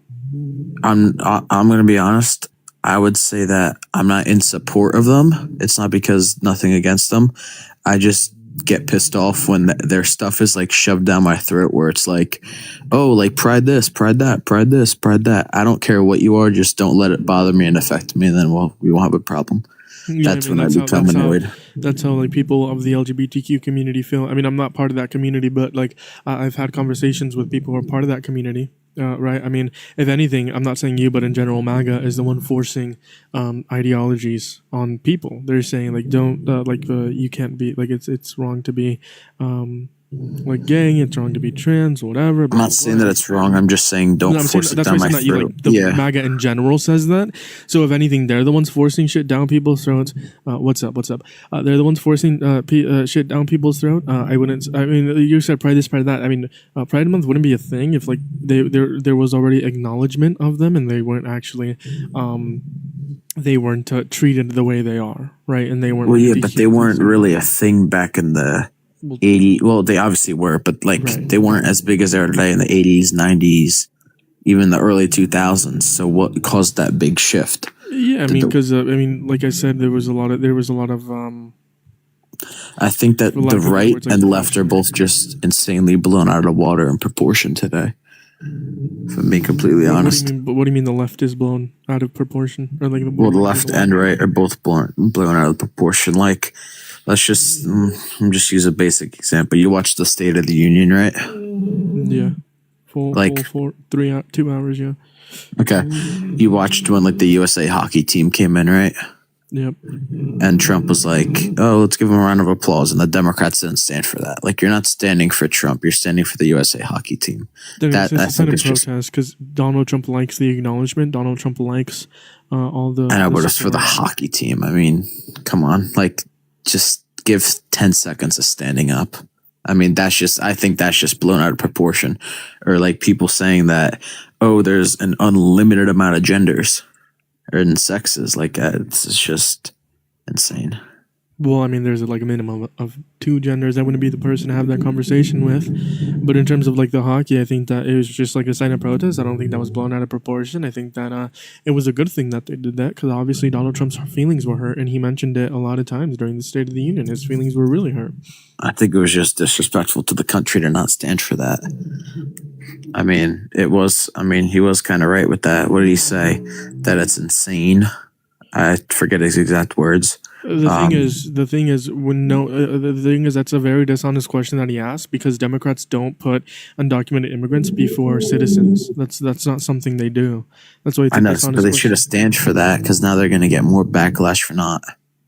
I'm gonna be honest. I would say that I'm not in support of them. It's not because nothing against them. I just get pissed off when their stuff is like shoved down my throat, where it's like, oh, like pride this, pride that, pride this, pride that. I don't care what you are, just don't let it bother me and affect me, and then we won't have a problem. Yeah, that's when I become annoyed. That's how like people of the LGBTQ community feel. I mean, I'm not part of that community, but like I've had conversations with people who are part of that community. Right. I mean, if anything, I'm not saying you, but in general, MAGA is the one forcing ideologies on people. They're saying like, don't you can't be like it's wrong to be like gay, it's wrong to be trans, whatever. I'm not saying that it's wrong. I'm just saying don't force it down my throat. MAGA in general says that. So if anything, they're the ones forcing shit down people's throats. What's up? They're the ones forcing shit down people's throat. I mean, you said pride this, pride that. I mean, Pride Month wouldn't be a thing if like there was already acknowledgement of them and they weren't actually treated the way they are, right? And they weren't. Well, yeah, but they weren't really a thing back in the Well, 80. Well, they obviously were, but like Right. they weren't as big as they are today in the 80s, 90s, even the early 2000s. So what caused that big shift? yeah, I Did mean, the- because like I said, there was a lot of I think that For lack the of better right words, like and the left are both just insanely blown out of the water in proportion today. If I'm being completely what do honest. you mean? But what do you mean the left is blown out of proportion, or like Well, the left and right are both blown out of proportion. Like, let's just use a basic example. You watch the State of the Union, right? Yeah, full Like- 2 hours. Yeah. Okay. You watched when like the USA hockey team came in, right? Yep. And Trump was like, "Oh, let's give him a round of applause," and the Democrats didn't stand for that. Like, you're not standing for Trump; you're standing for the USA hockey team. Then That it's I a sign think of is just. protest because Donald Trump likes the acknowledgement. Donald Trump likes all the. I know, the but it's for the support. hockey team. I mean, come on, like, just give 10 seconds of standing up. I mean, I think that's just blown out of proportion. Or like people saying that, oh, there's an unlimited amount of genders or in sexes. Like, it's just insane. Well, I mean, there's like a minimum of 2 genders. I wouldn't be the person to have that conversation with. But in terms of like the hockey, I think that it was just like a sign of protest. I don't think that was blown out of proportion. I think that it was a good thing that they did that because obviously Donald Trump's feelings were hurt, and he mentioned it a lot of times during the State of the Union. His feelings were really hurt. I think it was just disrespectful to the country to not stand for that. I mean, he was kind of right with that. What did he say? That it's insane. I forget his exact words. The thing is, that's a very dishonest question that he asked because Democrats don't put undocumented immigrants before citizens. That's not something they do. That's why it's I a know, dishonest but they question. should have stand for that because now they're going to get more backlash for not.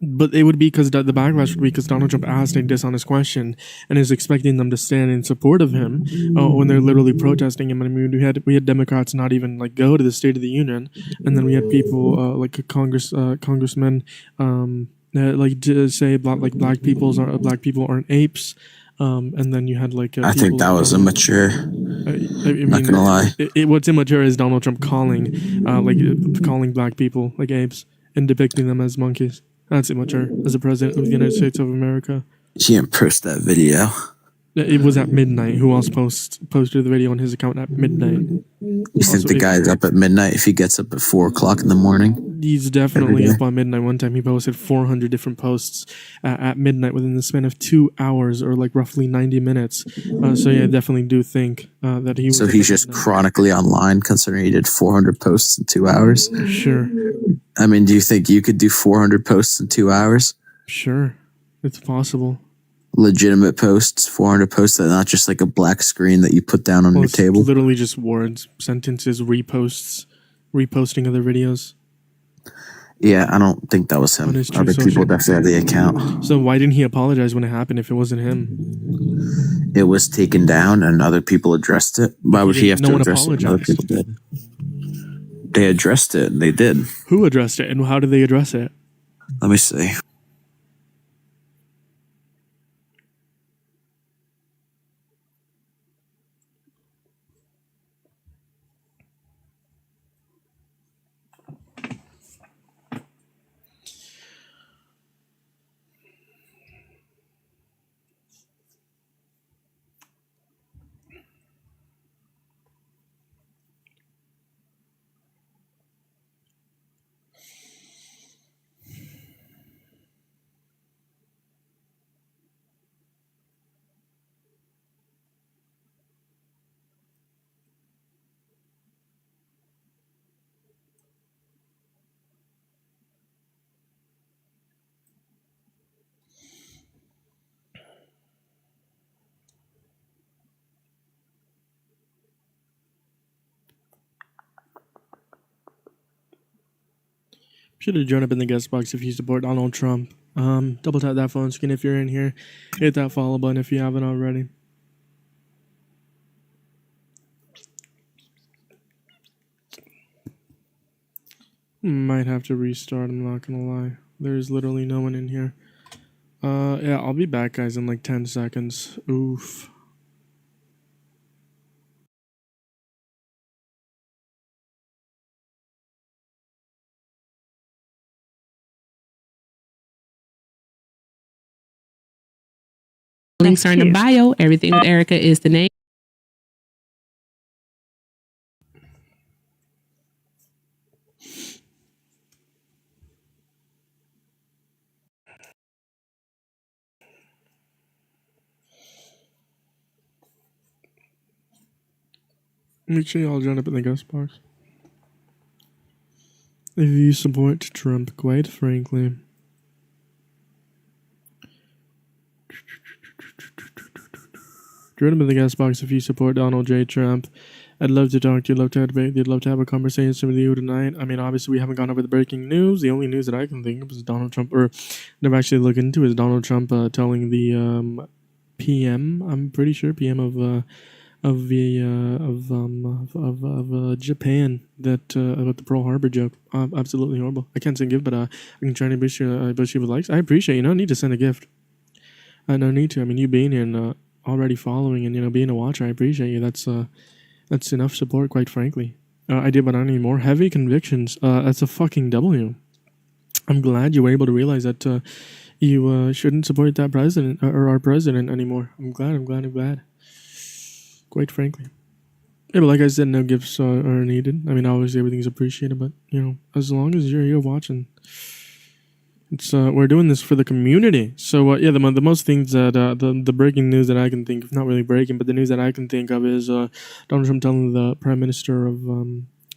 But it would be because the backlash would be because Donald Trump asked a dishonest question and is expecting them to stand in support of him when they're literally protesting him. I mean, we had Democrats not even like go to the State of the Union, and then we had people like congressmen like to say black people aren't apes. And then you had like I think that was immature. Not gonna lie. What's immature is Donald Trump calling black people like apes and depicting them as monkeys. That's immature as a president of the United States of America. She didn't post that video. It was at midnight. Who else posted the video on his account at midnight? You think the guy's up at midnight if he gets up at 4 o'clock in the morning? He's definitely Every day. up on midnight. One time he posted 400 different posts at midnight within the span of 2 hours or like roughly 90 minutes. So yeah, I definitely do think that he was. So up he's at just midnight. chronically online considering he did 400 posts in 2 hours? Sure. I mean, do you think you could do 400 posts in 2 hours? Sure. It's possible. Legitimate posts, 400 posts, that not just like a black screen that you put down on Well, your it's table? literally just words, sentences, reposting other videos. Yeah, I don't think that was him. On his true Other people social- definitely have the account. So why didn't he apologize when it happened if it wasn't him? It was taken down and other people addressed it. Why would he have No to one address it when other apologized. people did? They addressed it and they did. Who addressed it and how did they address it? Let me see. Should have joined up in the guest box if you support Donald Trump. Double tap that phone screen if you're in here. Hit that follow button if you haven't already. Might have to restart, I'm not gonna lie. There's literally no one in here. Yeah, I'll be back, guys, in like 10 seconds. Oof. links are in the cute. bio. Everything with Erica is the name. Make sure y'all join up in the guest box. If you support Trump, quite frankly. Join up in the guest box if you support Donald J. Trump. I'd love to talk to you, love to have a debate, I'd love to have a conversation with you tonight. I mean, obviously, we haven't gone over the breaking news. The only news that I can think of is Donald Trump, or never actually looked into, is Donald Trump telling the PM, I'm pretty sure PM of Japan that about the Pearl Harbor joke. Absolutely horrible. I can't send a gift, but I can try to boost you with likes. I appreciate you. No need to send a gift. No need to. I mean, you being here and already following and being a watcher, I appreciate you. That's enough support, quite frankly. I did, but I don't need more. Heavy convictions. That's a fucking W. I'm glad you were able to realize that you shouldn't support that president or our president anymore. I'm glad. Quite frankly. Yeah, but like I said, no gifts are needed. I mean, obviously everything's appreciated, but as long as you're here watching, it's we're doing this for the community. So yeah, the most things that the breaking news that I can think of, not really breaking, but the news that I can think of is Donald Trump telling the Prime Minister of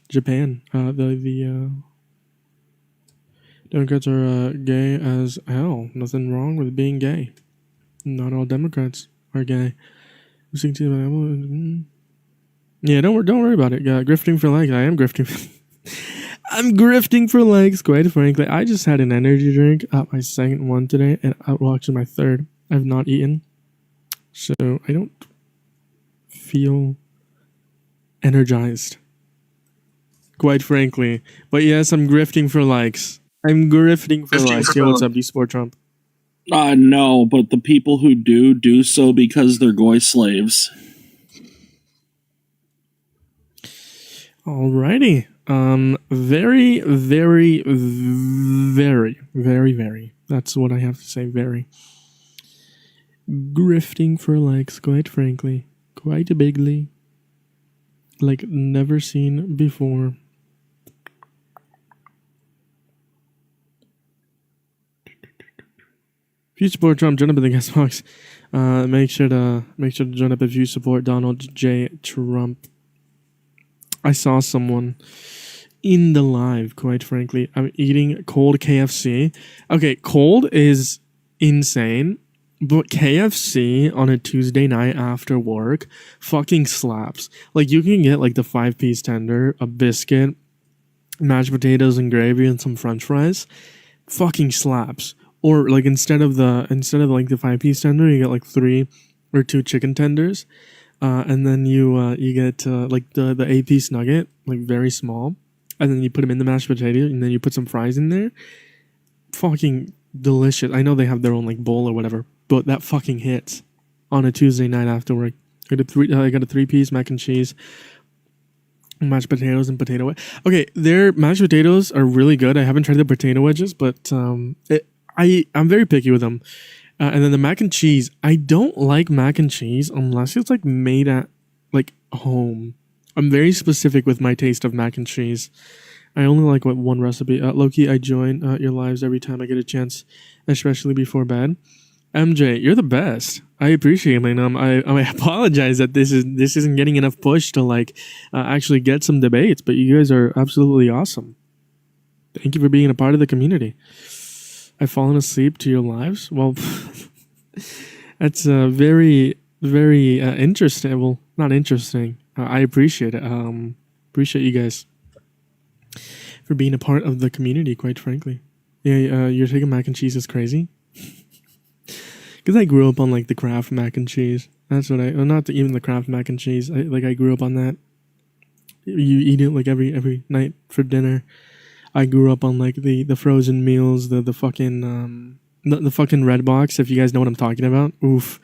Japan the Democrats are gay as hell. Nothing wrong with being gay. Not all Democrats are gay. Yeah, don't worry about it. Grifting for likes. I am grifting. I'm grifting for likes, quite frankly. I just had an energy drink, my second one today, and actually my third. I've not eaten, so I don't feel energized, quite frankly. But yes, I'm grifting for likes. I'm grifting for likes. Yo, what's up? Do you support Trump? No, but the people who do so because they're goy slaves. Alrighty. Very, very, very, very, very. That's what I have to say. Very. Grifting for likes, quite frankly. Quite bigly. Like never seen before. If you support Trump, join up in the guest box. Make sure to join up if you support Donald J. Trump. I saw someone in the live, quite frankly. I'm eating cold KFC. Okay, cold is insane, but KFC on a Tuesday night after work fucking slaps. Like, you can get like the 5-piece tender, a biscuit, mashed potatoes and gravy, and some French fries. Fucking slaps. Or like instead of like the 5-piece tender, you get like 3 or 2 chicken tenders. And then you get like the 8-piece nugget, like very small, and then you put them in the mashed potato, and then you put some fries in there. Fucking delicious. I know they have their own like bowl or whatever, but that fucking hits on a Tuesday night after work. I got a 3-piece mac and cheese, mashed potatoes and potato wedge. Okay, their mashed potatoes are really good. I haven't tried the potato wedges, but I'm very picky with them. And then the mac and cheese, I don't like mac and cheese unless it's like made at like home. I'm very specific with my taste of mac and cheese. I only like one recipe. Loki, I join your lives every time I get a chance, especially before bed. MJ, you're the best. I appreciate it, man. I apologize that this isn't getting enough push to like actually get some debates, but you guys are absolutely awesome. Thank you for being a part of the community. I've fallen asleep to your lives. Well, that's very, very interesting. Well, not interesting. I appreciate it. Appreciate you guys for being a part of the community, quite frankly. Yeah, you're taking mac and cheese is crazy. Because I grew up on like the Kraft mac and cheese. That's what not even the Kraft mac and cheese. I grew up on that. You eat it like every night for dinner. I grew up on like the frozen meals, the fucking the fucking Red Box. If you guys know what I'm talking about, oof,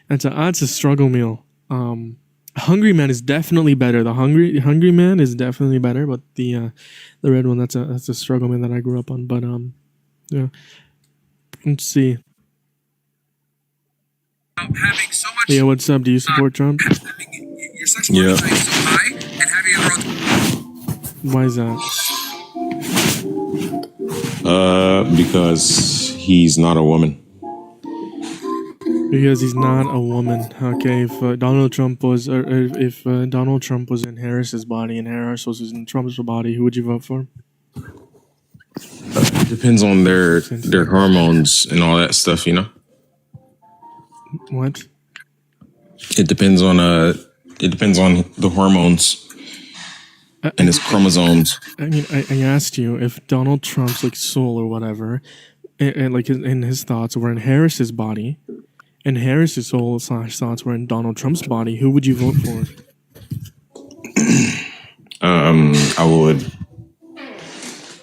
that's a struggle meal. Hungry Man is definitely better. The Hungry Man is definitely better, but the red one that's a struggle meal that I grew up on. But yeah, let's see. having so much Yeah, what's up? Do you support Trump? your sexual appetite so high and having a Why is that? Because he's not a woman. Because he's not a woman. Okay, if Donald Trump was, or if Donald Trump was in Harris's body and Harris was in Trump's body, who would you vote for? Depends on their hormones and all that stuff, you know. What? It depends on the hormones and his chromosomes. I mean, I asked you if Donald Trump's like soul or whatever, and like in his thoughts were in Harris's body, and Harris's soul / thoughts were in Donald Trump's body, who would you vote for? I would.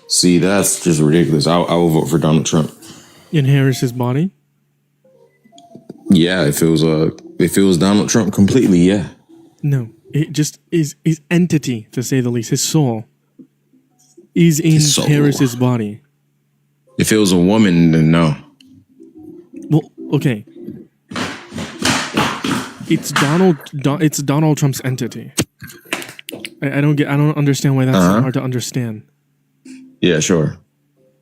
See, that's just ridiculous. I will vote for Donald Trump. In Harris's body? Yeah, if it was Donald Trump completely, yeah. No, it just is his entity, to say the least. His soul is in His soul. Harris's body. If it was a woman, then no. Well, okay. It's Donald Trump's entity. I don't understand why that's so hard to understand. Yeah, sure.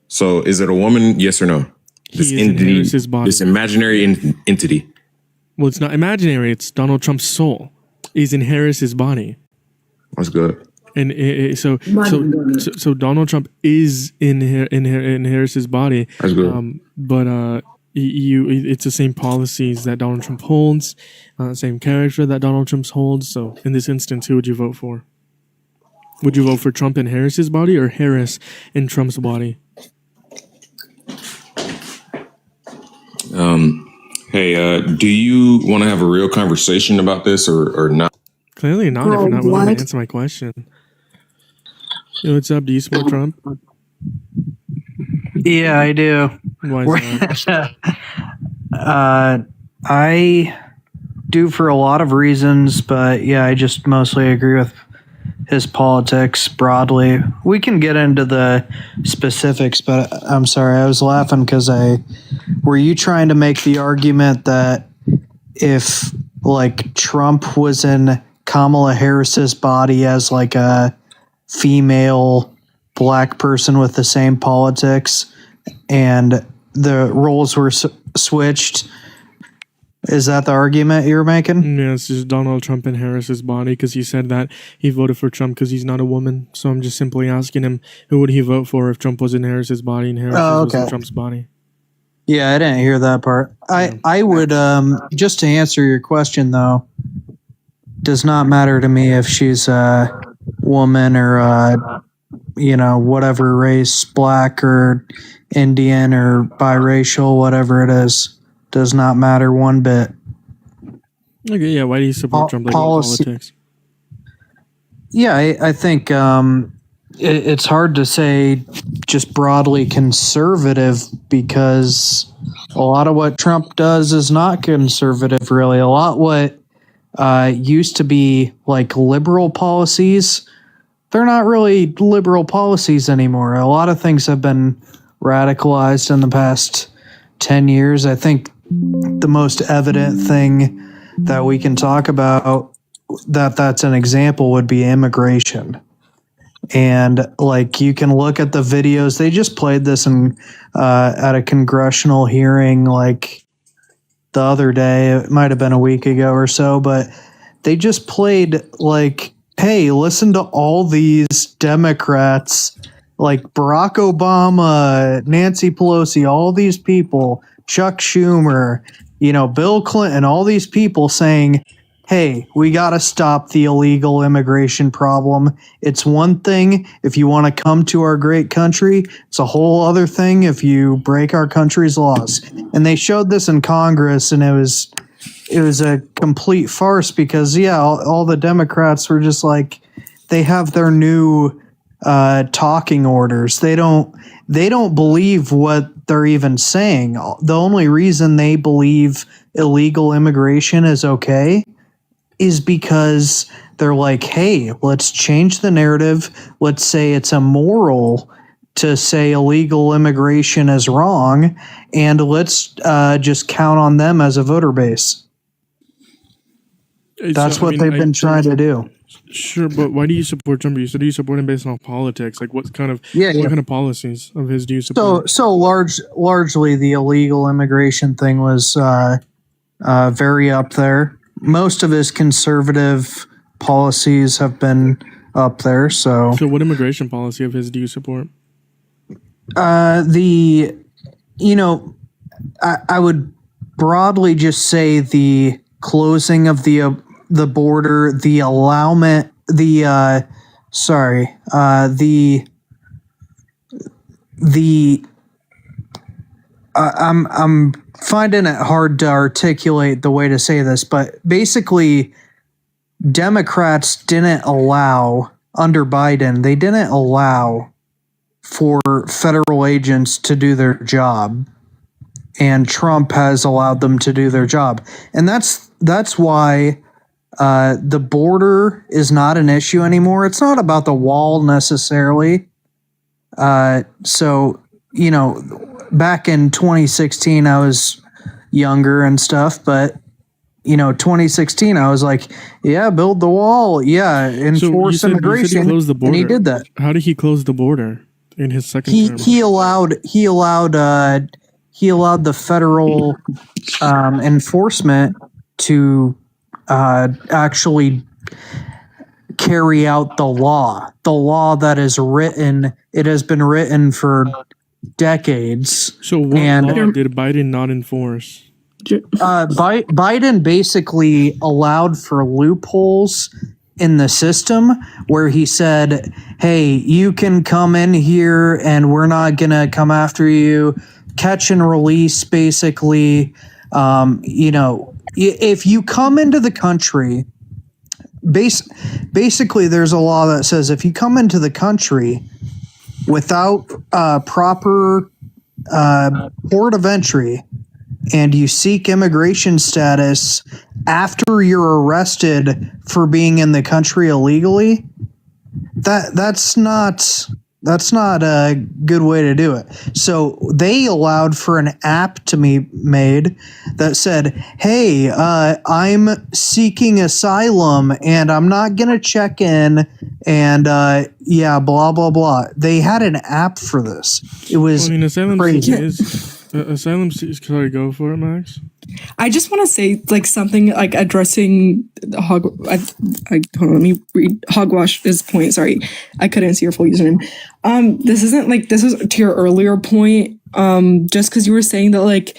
So, is it a woman? Yes or no? This He is in entity, Harris's body. this imaginary entity. Well, it's not imaginary. It's Donald Trump's soul is in Harris's body, That's good. and so Donald Trump is in Harris's body. That's good. But it's the same policies that Donald Trump holds, same character that Donald Trump holds. So in this instance, who would you vote for? Would you vote for Trump in Harris's body or Harris in Trump's body? Hey, do you want to have a real conversation about this or not? Clearly not. If you're not willing to answer my question. Yo, what's up? Do you support Trump? Yeah, I do. Why is that? I do for a lot of reasons, but yeah, I just mostly agree with his politics broadly. We can get into the specifics, but I'm sorry, I was laughing because were you trying to make the argument that if like Trump was in Kamala Harris's body as like a female black person with the same politics and the roles were switched? Is that the argument you're making? Yeah, it's just Donald Trump in Harris's body because he said that he voted for Trump because he's not a woman. So I'm just simply asking him who would he vote for if Trump was in Harris's body and Harris was in Trump's body. Yeah, I didn't hear that part. I would just to answer your question though, does not matter to me if she's a woman or whatever race, black or Indian or biracial, whatever it is. Does not matter one bit. Okay, yeah. Why do you support Trump like politics? Yeah, I think it's hard to say just broadly conservative because a lot of what Trump does is not conservative, really. A lot what used to be like liberal policies, they're not really liberal policies anymore. A lot of things have been radicalized in the past 10 years. I think the most evident thing that we can talk about that's an example would be immigration. And like you can look at the videos. They just played this in at a congressional hearing like the other day. It might have been a week ago or so, but they just played like, hey, listen to all these Democrats like Barack Obama, Nancy Pelosi, all these people, Chuck Schumer, Bill Clinton, all these people saying, hey, we got to stop the illegal immigration problem. It's one thing if you want to come to our great country. It's a whole other thing if you break our country's laws. And they showed this in Congress, and it was a complete farce because, yeah, all the Democrats were just like, they have their new talking orders. They don't believe what they're even saying. The only reason they believe illegal immigration is okay is because they're like, hey, let's change the narrative. Let's say it's immoral to say illegal immigration is wrong, and let's just count on them as a voter base. That's what they've been trying to do. Sure, but why do you support Trump? You said you support him based on politics. Like, what kind of kind of policies of his do you support? Largely the illegal immigration thing was very up there. Most of his conservative policies have been up there. So what immigration policy of his do you support? I would broadly just say the closing of the border, the allowment, I'm finding it hard to articulate the way to say this, but basically Democrats didn't allow, under Biden, they didn't allow for federal agents to do their job, and Trump has allowed them to do their job. And that's why the border is not an issue anymore. It's not about the wall necessarily. So, back in 2016, I was younger and stuff, but 2016, I was like, yeah, build the wall. Yeah, enforce immigration. You close the border. And he did that. How did he close the border in his second term? He allowed the federal enforcement to actually carry out the law that is written. It has been written for decades. So what law did Biden not enforce? Biden basically allowed for loopholes in the system where he said, hey, you can come in here and we're not going to come after you. Catch and release, basically. If you come into the country, basically there's a law that says if you come into the country without proper port of entry and you seek immigration status after you're arrested for being in the country illegally, that's not a good way to do it. So they allowed for an app to be made that said, hey, I'm seeking asylum and I'm not going to check in and blah, blah, blah. They had an app for this. It was asylum sorry, go for it, Max. I just want to say something addressing the hold on, let me read Hogwash's point. Sorry, I couldn't see your full username. This was to your earlier point. Just because you were saying that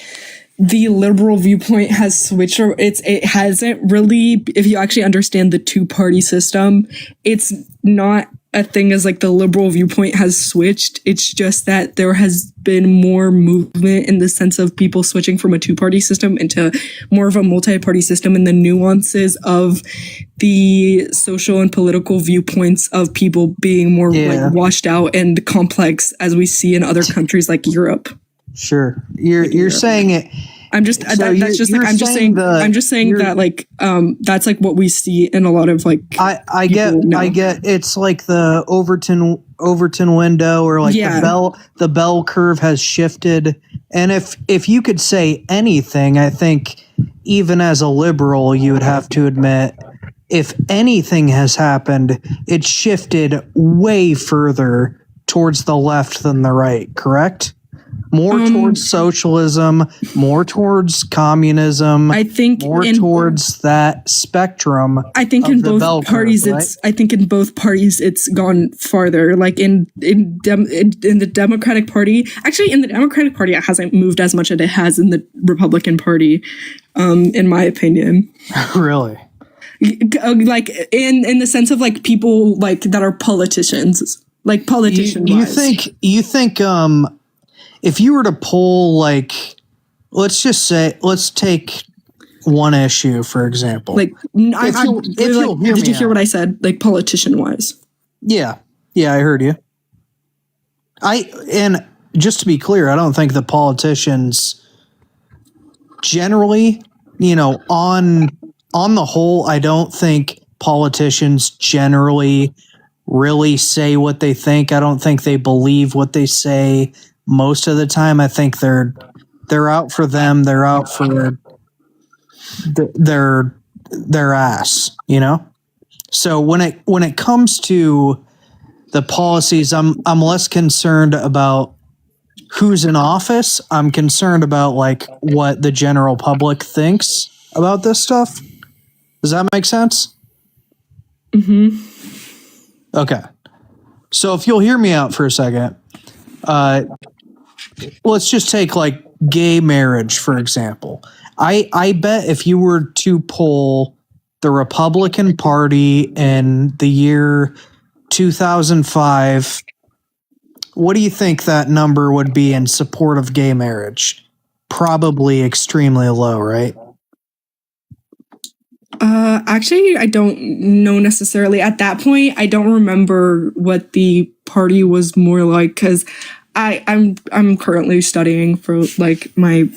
the liberal viewpoint has switched, or it hasn't really. If you actually understand the two-party system, it's not a thing as the liberal viewpoint has switched. It's just that there has been more movement in the sense of people switching from a two-party system into more of a multi-party system, and the nuances of the social and political viewpoints of people being more washed out and complex as we see in other countries like Europe. Sure. You're saying it. I'm just saying that that's what we see in a lot of I get it's like the Overton window, or the bell curve has shifted. And if you could say anything, I think even as a liberal you would have to admit, if anything has happened, it's shifted way further towards the left than the right, correct? More towards socialism, more towards communism. I think towards that spectrum. I think in both parties, it's gone farther. In the Democratic Party, actually, in the Democratic Party, it hasn't moved as much as it has in the Republican Party, in my opinion. Really? In the sense of people that are politicians, politician. You think if you were to poll, let's take one issue, for example. Did you hear what I said? Politician wise. Yeah, I heard you. And just to be clear, I don't think the politicians generally, on the whole, I don't think politicians generally really say what they think. I don't think they believe what they say most of the time. I think they're out for them. They're out for their ass, you know? So when it comes to the policies, I'm less concerned about who's in office. I'm concerned about like what the general public thinks about this stuff. Does that make sense? Mm-hmm. Okay. So if you'll hear me out for a second, let's just take like gay marriage, for example. I bet if you were to poll the Republican Party in the year 2005, what do you think that number would be in support of gay marriage? Probably extremely low, right? Actually, I don't know necessarily. At that point, I don't remember what the party was more like because I'm currently studying for like my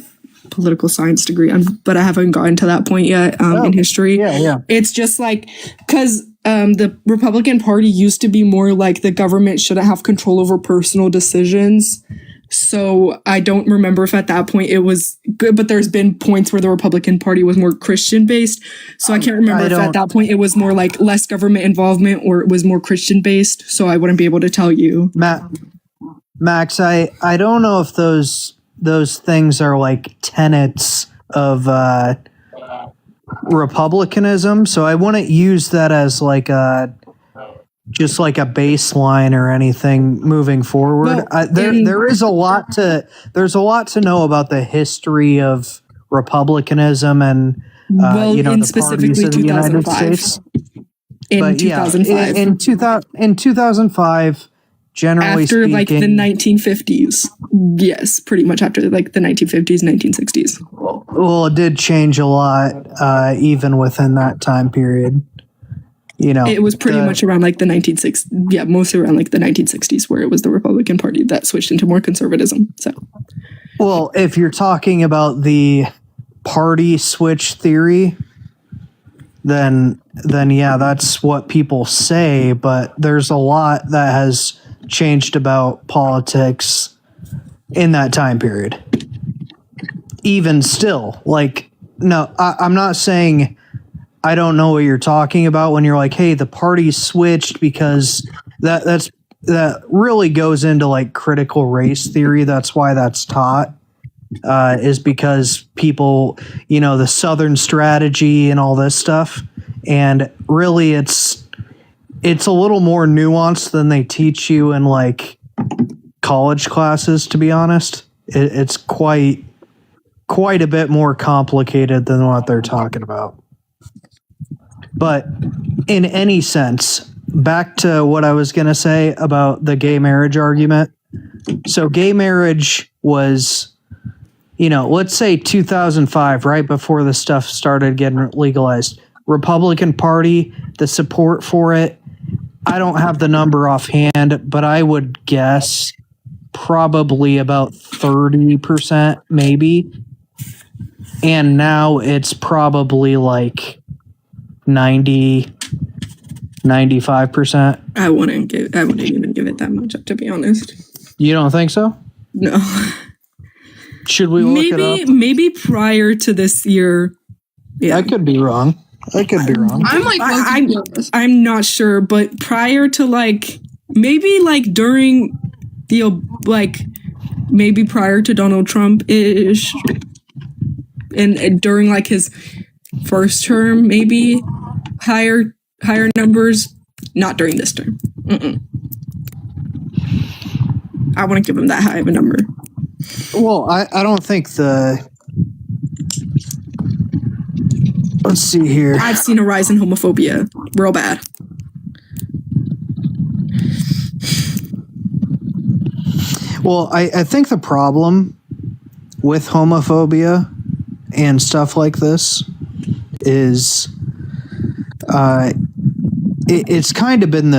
political science degree, but I haven't gotten to that point yet in history. Yeah. It's just like because the Republican Party used to be more like the government shouldn't have control over personal decisions. So I don't remember if at that point it was good, but there's been points where the Republican Party was more Christian based. So I can't remember if at that point it was more like less government involvement or it was more Christian based. So I wouldn't be able to tell you. Max, I don't know if those things are like tenets of republicanism. So I wouldn't use that as like just like a baseline or anything moving forward. There's a lot to know about the history of republicanism and the parties of the United States. In 2005. In 2005, generally after speaking, like the 1950s. Yes, pretty much after like the 1950s, 1960s. Well, it did change a lot, even within that time period. You know, it was pretty much around like the 1960s. Yeah, mostly around like the 1960s, where it was the Republican Party that switched into more conservatism. So, well, if you're talking about the party switch theory, then yeah, that's what people say. But there's a lot that has changed about politics in that time period. Even still, like, no, I'm not saying I don't know what you're talking about when you're like, hey, the party switched, because that really goes into like critical race theory. That's why that's taught, is because people, you know, the Southern strategy and all this stuff. And really it's a little more nuanced than they teach you in like college classes, to be honest. It's quite a bit more complicated than what they're talking about. But in any sense, back to what I was going to say about the gay marriage argument. So gay marriage was, you know, let's say 2005, right before the stuff started getting legalized. Republican Party, the support for it, I don't have the number offhand, but I would guess probably about 30%, maybe. And now it's probably like 95%. I wouldn't even give it that much up, to be honest. You don't think so? No. Should we look it up? Maybe prior to this year. Yeah. I could be wrong. I'm like, I'm not sure, but prior to like, maybe like during the, like, maybe prior to Donald Trump-ish, and during like his first term, maybe higher numbers, not during this term. I wouldn't give him that high of a number. Well, I don't think let's see here. I've seen a rise in homophobia real bad. Well, I think the problem with homophobia and stuff like this is it's kind of been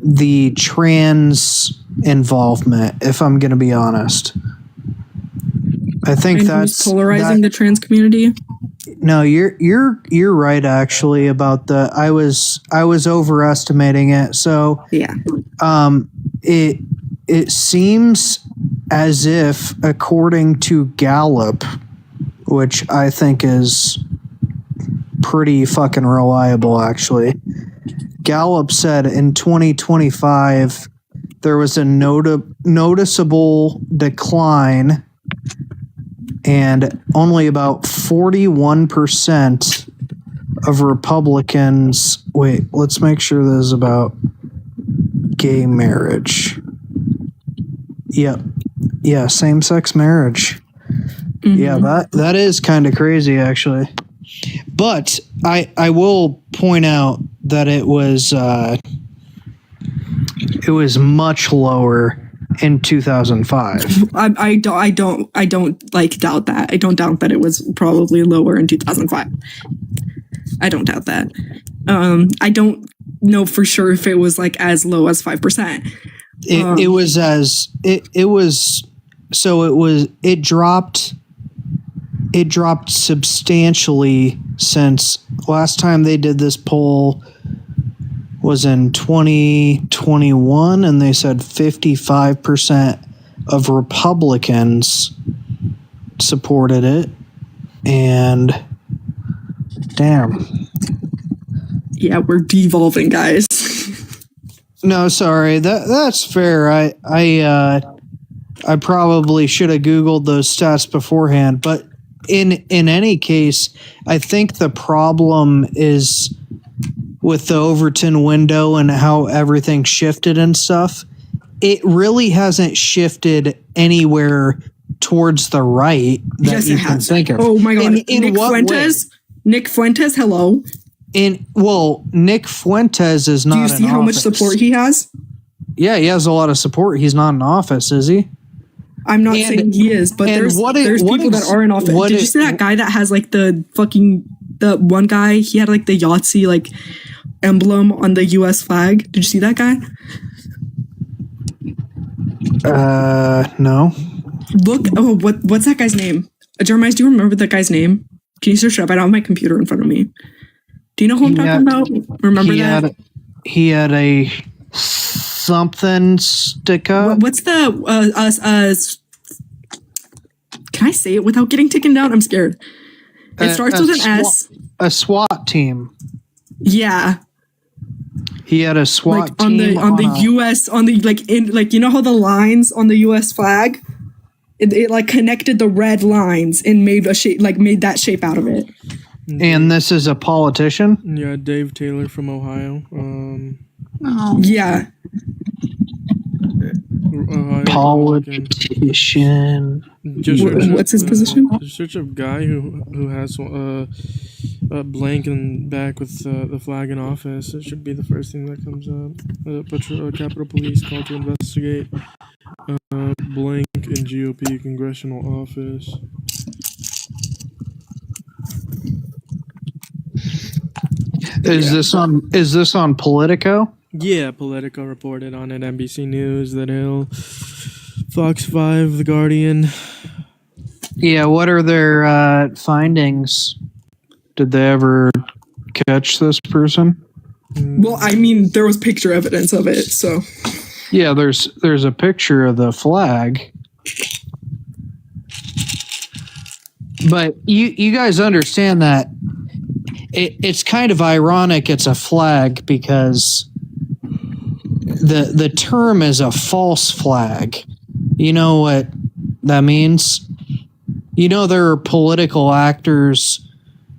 the trans involvement, if I'm going to be honest. I think and that's polarizing the trans community. No, you're right actually about the I was overestimating it. So yeah. It seems as if, according to Gallup, which I think is pretty fucking reliable actually. Gallup said in 2025 there was a noticeable decline, and only about 41% of Republicans. Wait, let's make sure this is about gay marriage. Yep. Yeah, same-sex marriage. Mm-hmm. Yeah, that is kind of crazy actually. But I will point out that it was much lower in 2005. I don't like doubt that. I don't doubt that it was probably lower in 2005. I don't doubt that. I don't know for sure if it was like as low as 5%. It dropped substantially since last time they did this poll was in 2021, and they said 55% of Republicans supported it. And damn. Yeah, we're devolving, guys. No, sorry. That's fair. I probably should have Googled those stats beforehand, but in any case, I think the problem is with the Overton window and how everything shifted and stuff. It really hasn't shifted anywhere towards the right that Yes, you it can has. think of. Oh my god. In Nick what Fuentes? way? Nick Fuentes, hello. Nick Fuentes is not. Do you see how much support he has? Yeah, he has a lot of support. He's not in office, is he? I'm not saying he is, but there's people that are in office. Did you see that guy that has like the one guy? He had like the Yahtzee like emblem on the U.S. flag. Did you see that guy? No. Look. Oh, what's that guy's name? Jeremiah, do you remember that guy's name? Can you search it up? I don't have my computer in front of me. Do you know who I'm talking about? Remember that? He had a something stick up. What's the can I say it without getting taken down? I'm scared. It starts with an S. A SWAT team. Yeah. He had a SWAT like on team the US on the you know how the lines on the US flag it like connected the red lines and made a shape made that shape out of it. And this is a politician? Yeah, Dave Taylor from Ohio. Yeah. Politician. What's his position? Just search up guy who has a blank in back with the flag in office. It should be the first thing that comes up. Capitol Police called to investigate blank in GOP congressional office. Is this on Politico? Yeah, Politico reported on it. NBC News, The Hill, Fox 5, The Guardian. Yeah, what are their findings? Did they ever catch this person? Well, I mean, there was picture evidence of it, so. Yeah, there's a picture of the flag. But you guys understand that it's kind of ironic it's a flag because the term is a false flag. You know what that means? You know there are political actors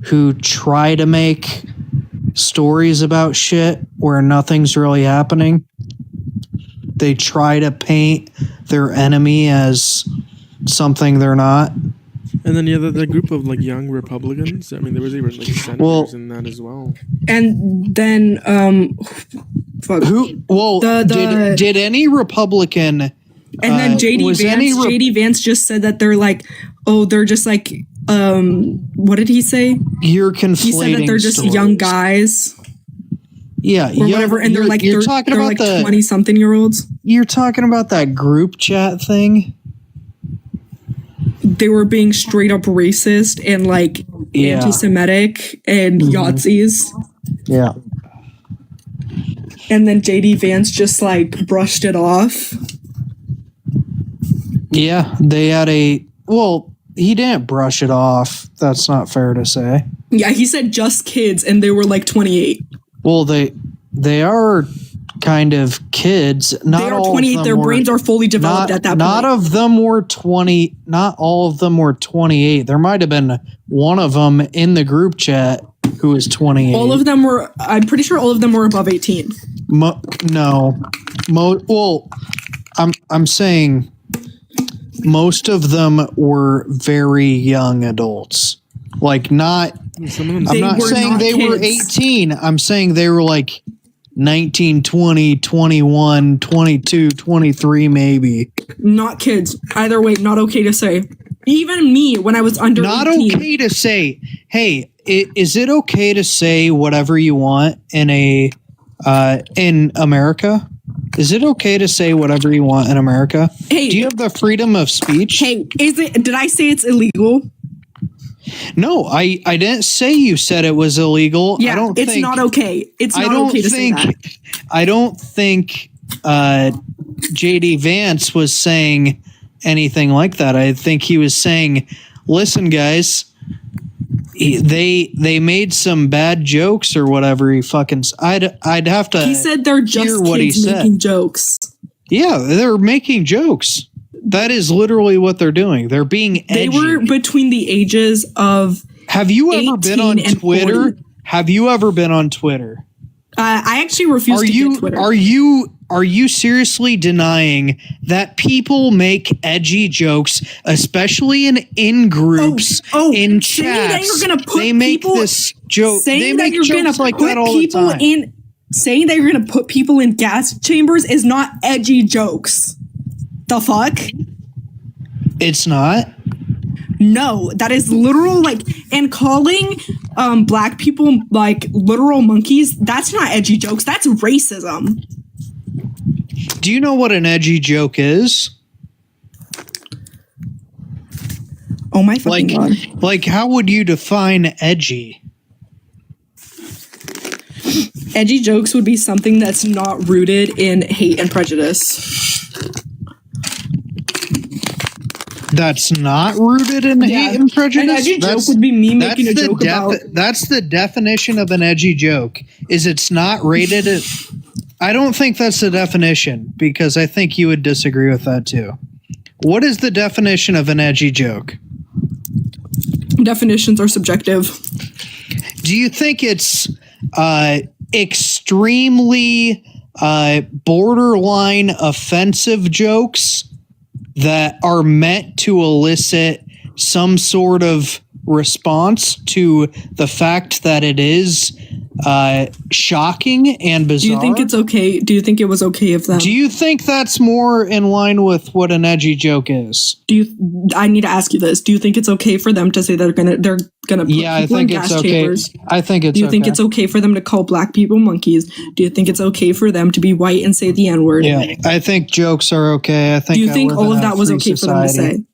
who try to make stories about shit where nothing's really happening. They try to paint their enemy as something they're not. And then the group of like young Republicans. I mean, there was even like senators in that as well. And then fuck. Who? Well, did any Republican? And then JD Vance just said that they're like, oh, they're just like, what did he say? You're conflating. He said that they're just young guys. Yeah, or whatever, and they're like they're 20-something-year-olds. You're talking about that group chat thing. They were being straight up racist and like Yeah. anti-Semitic and Yahtzees. Yeah. And then JD Vance just like brushed it off. Yeah, they had he didn't brush it off. That's not fair to say. Yeah, he said just kids, and they were like 28. Well, they are kind of kids. Not They are all 28. of them Their brains are fully developed at that point. Not of them were 20. Not all of them were 28. There might have been one of them in the group chat who was 28. All of them were. I'm pretty sure all of them were above 18. I'm saying most of them were very young adults. Like not. I'm not saying they were 18. I'm saying they were like 19, 20, 21, 22, 23 maybe. Not kids. Either way, not okay to say. Even me, when I was under Not 18. okay to say. Hey, is it okay to say whatever you want in America? Is it okay to say whatever you want in America? Hey, do you have the freedom of speech? Hey, did I say it's illegal? No, I didn't say you said it was illegal. Yeah, it's not okay. It's not okay to say that. I don't think JD Vance was saying anything like that. I think he was saying, listen, guys, they made some bad jokes or whatever. He fucking I'd have to. He said they're just kids making jokes. Yeah, they're making jokes. That is literally what they're doing. They're being edgy. They were between the ages of. Have you ever been on Twitter? 40. Have you ever been on Twitter? I actually refuse to get Twitter. Are you seriously denying that people make edgy jokes, especially in groups, in chats? That you're gonna put they make people, this joke. Saying They that make you're jokes gonna like put that all the people time. in. Saying that you're gonna put people in gas chambers is not edgy jokes. The fuck? It's not. No, that is literal, like, and calling black people like literal monkeys, that's not edgy jokes, that's racism. Do you know what an edgy joke is? Oh my fucking god. Like how would you define edgy? Edgy jokes would be something that's not rooted in hate and prejudice. That's not rooted in hate and prejudice. An edgy joke would be me making a joke about. That's the definition of an edgy joke. Is it's not rated at. I don't think that's the definition because I think you would disagree with that too. What is the definition of an edgy joke? Definitions are subjective. Do you think it's extremely borderline offensive jokes that are meant to elicit some sort of response to the fact that it is shocking and bizarre? Do you think it's okay? Do you think it was okay of them? Do you think that's more in line with what an edgy joke is? I need to ask you this. Do you think it's okay for them to say they're gonna put I people think in it's gas okay. chambers? I think it's Do you think it's okay for them to call black people monkeys? Do you think it's okay for them to be white and say the N-word? Yeah, I think jokes are okay. I think. Do you think all of that was okay for them to say?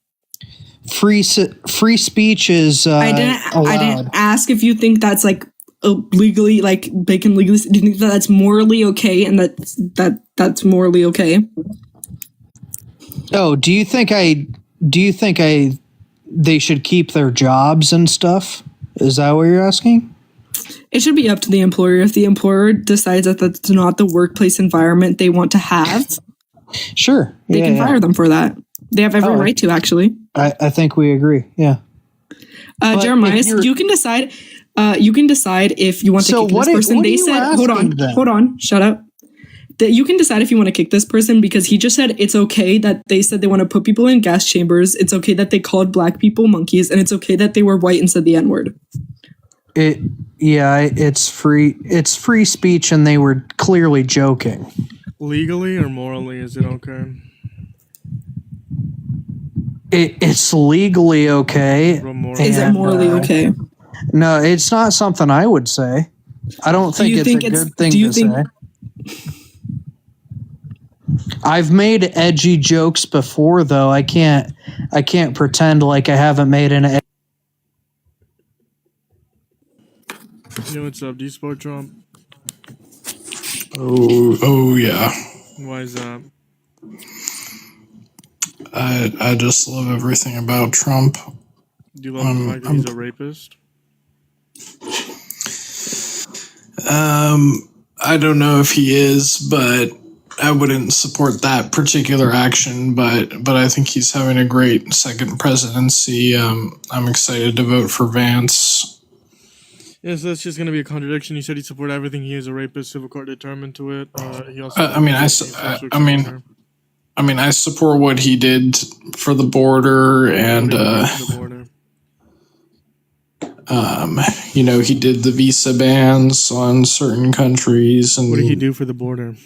Free speech is. I didn't ask if you think that's like legally, like they can legally. Do you think that that's morally okay and that's morally okay? Oh, do you think they should keep their jobs and stuff? Is that what you're asking? It should be up to the employer. If the employer decides that that's not the workplace environment they want to have, sure, they can fire them for that. They have every right to, actually. I think we agree. Yeah. Jeremiah, you can decide. You can decide if you want to kick this person. They said, hold on, shut up. That you can decide if you want to kick this person because he just said it's okay that they said they want to put people in gas chambers. It's okay that they called black people monkeys, and it's okay that they were white and said the N-word. It's free speech, and they were clearly joking. Legally or morally, is it okay? It's legally okay. Is it morally okay? No, it's not something I would say. I don't think it's a good thing to say. I've made edgy jokes before, though. I can't pretend like I haven't made an. Yo, what's up? Do you support Trump? Oh yeah. Why is that? I just love everything about Trump. Do you love the fact that he's a rapist? I don't know if he is, but I wouldn't support that particular action. But I think he's having a great second presidency. I'm excited to vote for Vance. Yeah, so that's just going to be a contradiction. He said he supported everything. He is a rapist. Civil court determined to it. He also. I mean, I support what he did for the border, and you know, he did the visa bans on certain countries, and What did he do for the border?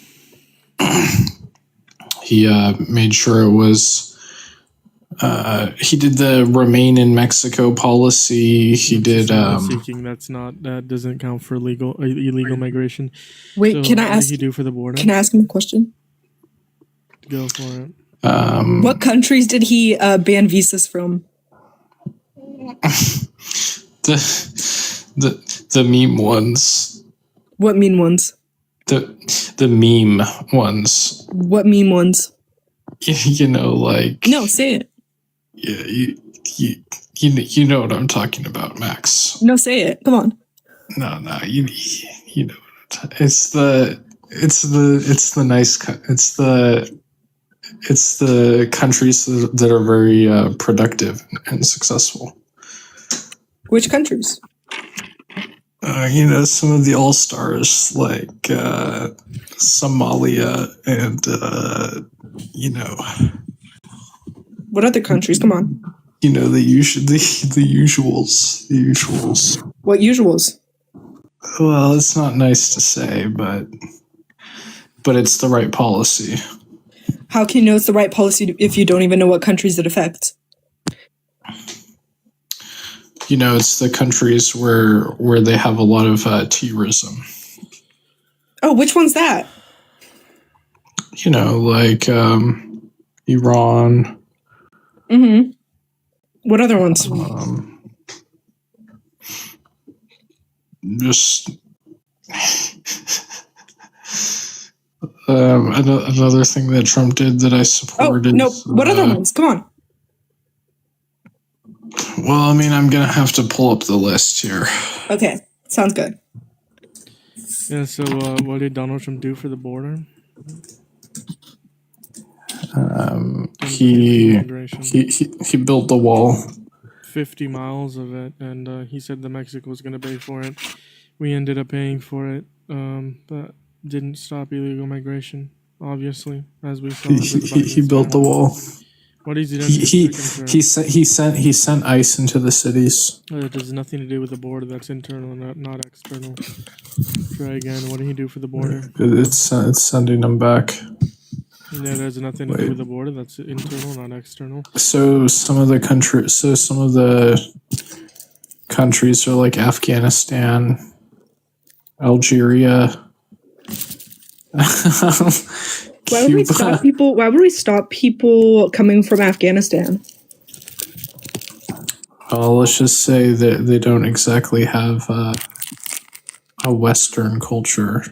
he made sure it was. He did the remain in Mexico policy. He did. Seeking, that doesn't count for illegal migration. Wait, So can I what ask? did he do for the border? Can I ask him a question? Go for it. What countries did he ban visas from? the meme ones. What mean ones? The meme ones. What meme ones? You know, like. No, say it. Yeah, you know what I'm talking about, Max. No, say it. Come on. No, you know it's the countries that are very productive and successful. Which countries? You know, some of the all stars like Somalia and you know. What other countries? Come on. You know, the usuals. What usuals? Well, it's not nice to say, but it's the right policy. How can you know it's the right policy if you don't even know what countries it affects? You know, it's the countries where they have a lot of terrorism. Oh, which one's that? You know, like Iran. Mm-hmm. What other ones? Just another thing that Trump did that I supported. Oh, no. What other ones? Come on. Well, I mean, I'm going to have to pull up the list here. Okay. Sounds good. Yeah, so what did Donald Trump do for the border? He built the wall. 50 miles of it, and he said that Mexico was going to pay for it. We ended up paying for it, but didn't stop illegal migration, obviously, as we saw. He built the wall. What is it? He sent ICE into the cities. It has nothing to do with the border. That's internal, not external. Try again. What did he do for the border? It's sending them back. Yeah, that has nothing to do with the border. That's internal, not external. So some of the countries are like Afghanistan, Algeria. Why would we stop people? Why would we stop people coming from Afghanistan? Well, let's just say that they don't exactly have a Western culture.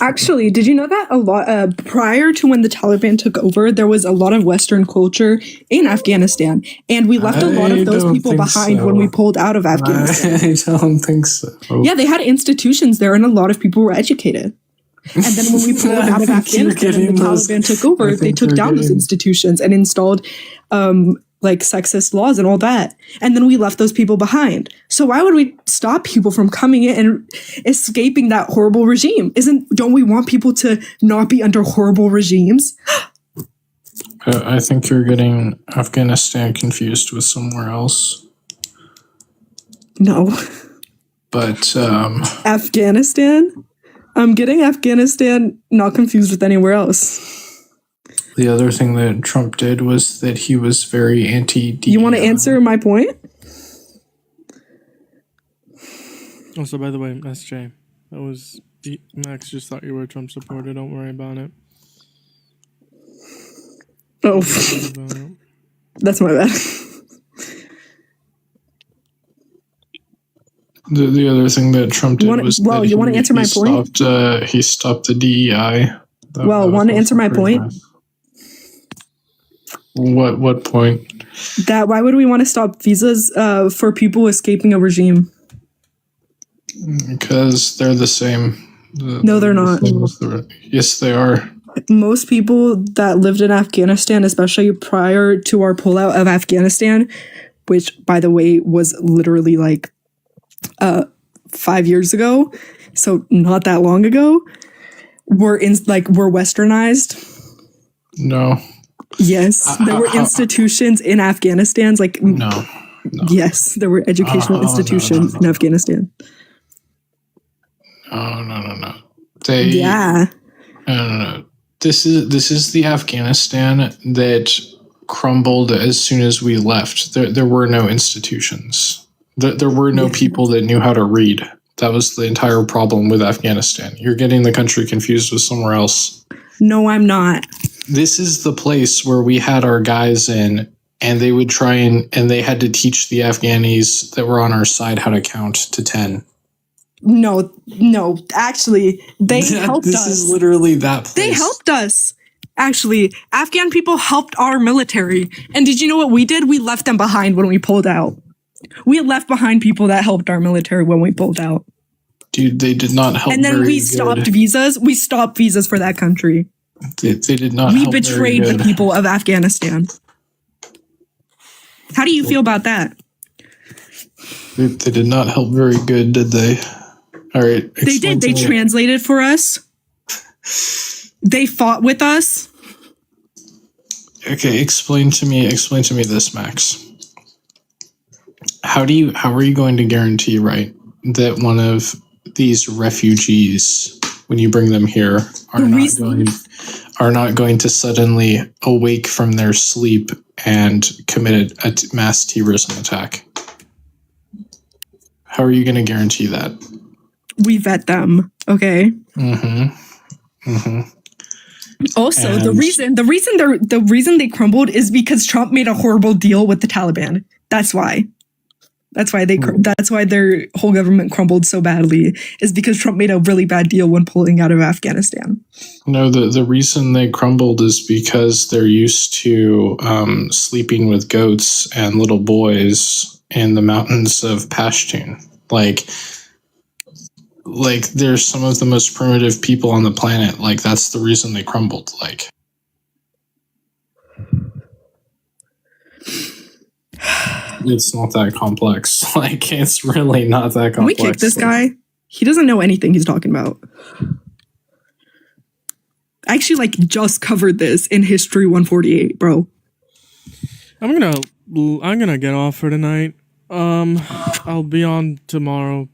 Actually, did you know that a lot prior to when the Taliban took over, there was a lot of Western culture in Afghanistan, and we left a lot of those people behind when we pulled out of Afghanistan. I don't think so. Yeah, they had institutions there, and a lot of people were educated. And then when we pulled out of Afghanistan and the Taliban took over, they took down those institutions and installed like sexist laws and all that. And then we left those people behind. So why would we stop people from coming in and escaping that horrible regime? Don't we want people to not be under horrible regimes? I think you're getting Afghanistan confused with somewhere else. No. But Afghanistan? I'm getting Afghanistan not confused with anywhere else. The other thing that Trump did was that he was very anti-DEI. You want to answer my point? Also, by the way, SJ, that was Max just thought you were a Trump supporter. Don't worry about it. Oh, that's my bad. The other thing that Trump did was well, that you want to answer my point? He stopped the DEI. Want to answer my point? What point? That why would we want to stop visas for people escaping a regime? Because they're the same. No, they're not. Yes, they are. Most people that lived in Afghanistan, especially prior to our pullout of Afghanistan, which, by the way, was literally like 5 years ago, so not that long ago, were westernized. No. Yes, there were institutions in Afghanistan. Like no. Yes, there were educational institutions in Afghanistan. Oh no. No. This is the Afghanistan that crumbled as soon as we left. There were no institutions. There were no people that knew how to read. That was the entire problem with Afghanistan. You're getting the country confused with somewhere else. No, I'm not. This is the place where we had our guys in, and they would try and they had to teach the Afghanis that were on our side how to count to 10. No, actually, they helped us. This is literally that place. They helped us. Actually, Afghan people helped our military. And did you know what we did? We left them behind when we pulled out. We left behind people that helped our military when we pulled out. Dude, they did not help. And then we stopped visas. We stopped visas for that country. They did not. We help betrayed the people of Afghanistan. How do you feel about that? They did not help very good, did they? All right. They did. They translated for us. They fought with us. Okay, explain to me this, Max. How are you going to guarantee, right, that one of these refugees, when you bring them here, are not going to suddenly awake from their sleep and commit a mass terrorism attack? How are you going to guarantee that? We vet them, okay? Also, And- the reason they crumbled is because Trump made a horrible deal with the Taliban. That's why. That's why their whole government crumbled so badly, is because Trump made a really bad deal when pulling out of Afghanistan. No, the reason they crumbled is because they're used to sleeping with goats and little boys in the mountains of Pashtun. Like they're some of the most primitive people on the planet. Like that's the reason they crumbled. Like it's not that complex. Like it's really not that complex. Can we kick this guy? He doesn't know anything he's talking about. I actually just covered this in History 148, bro. I'm gonna get off for tonight. I'll be on tomorrow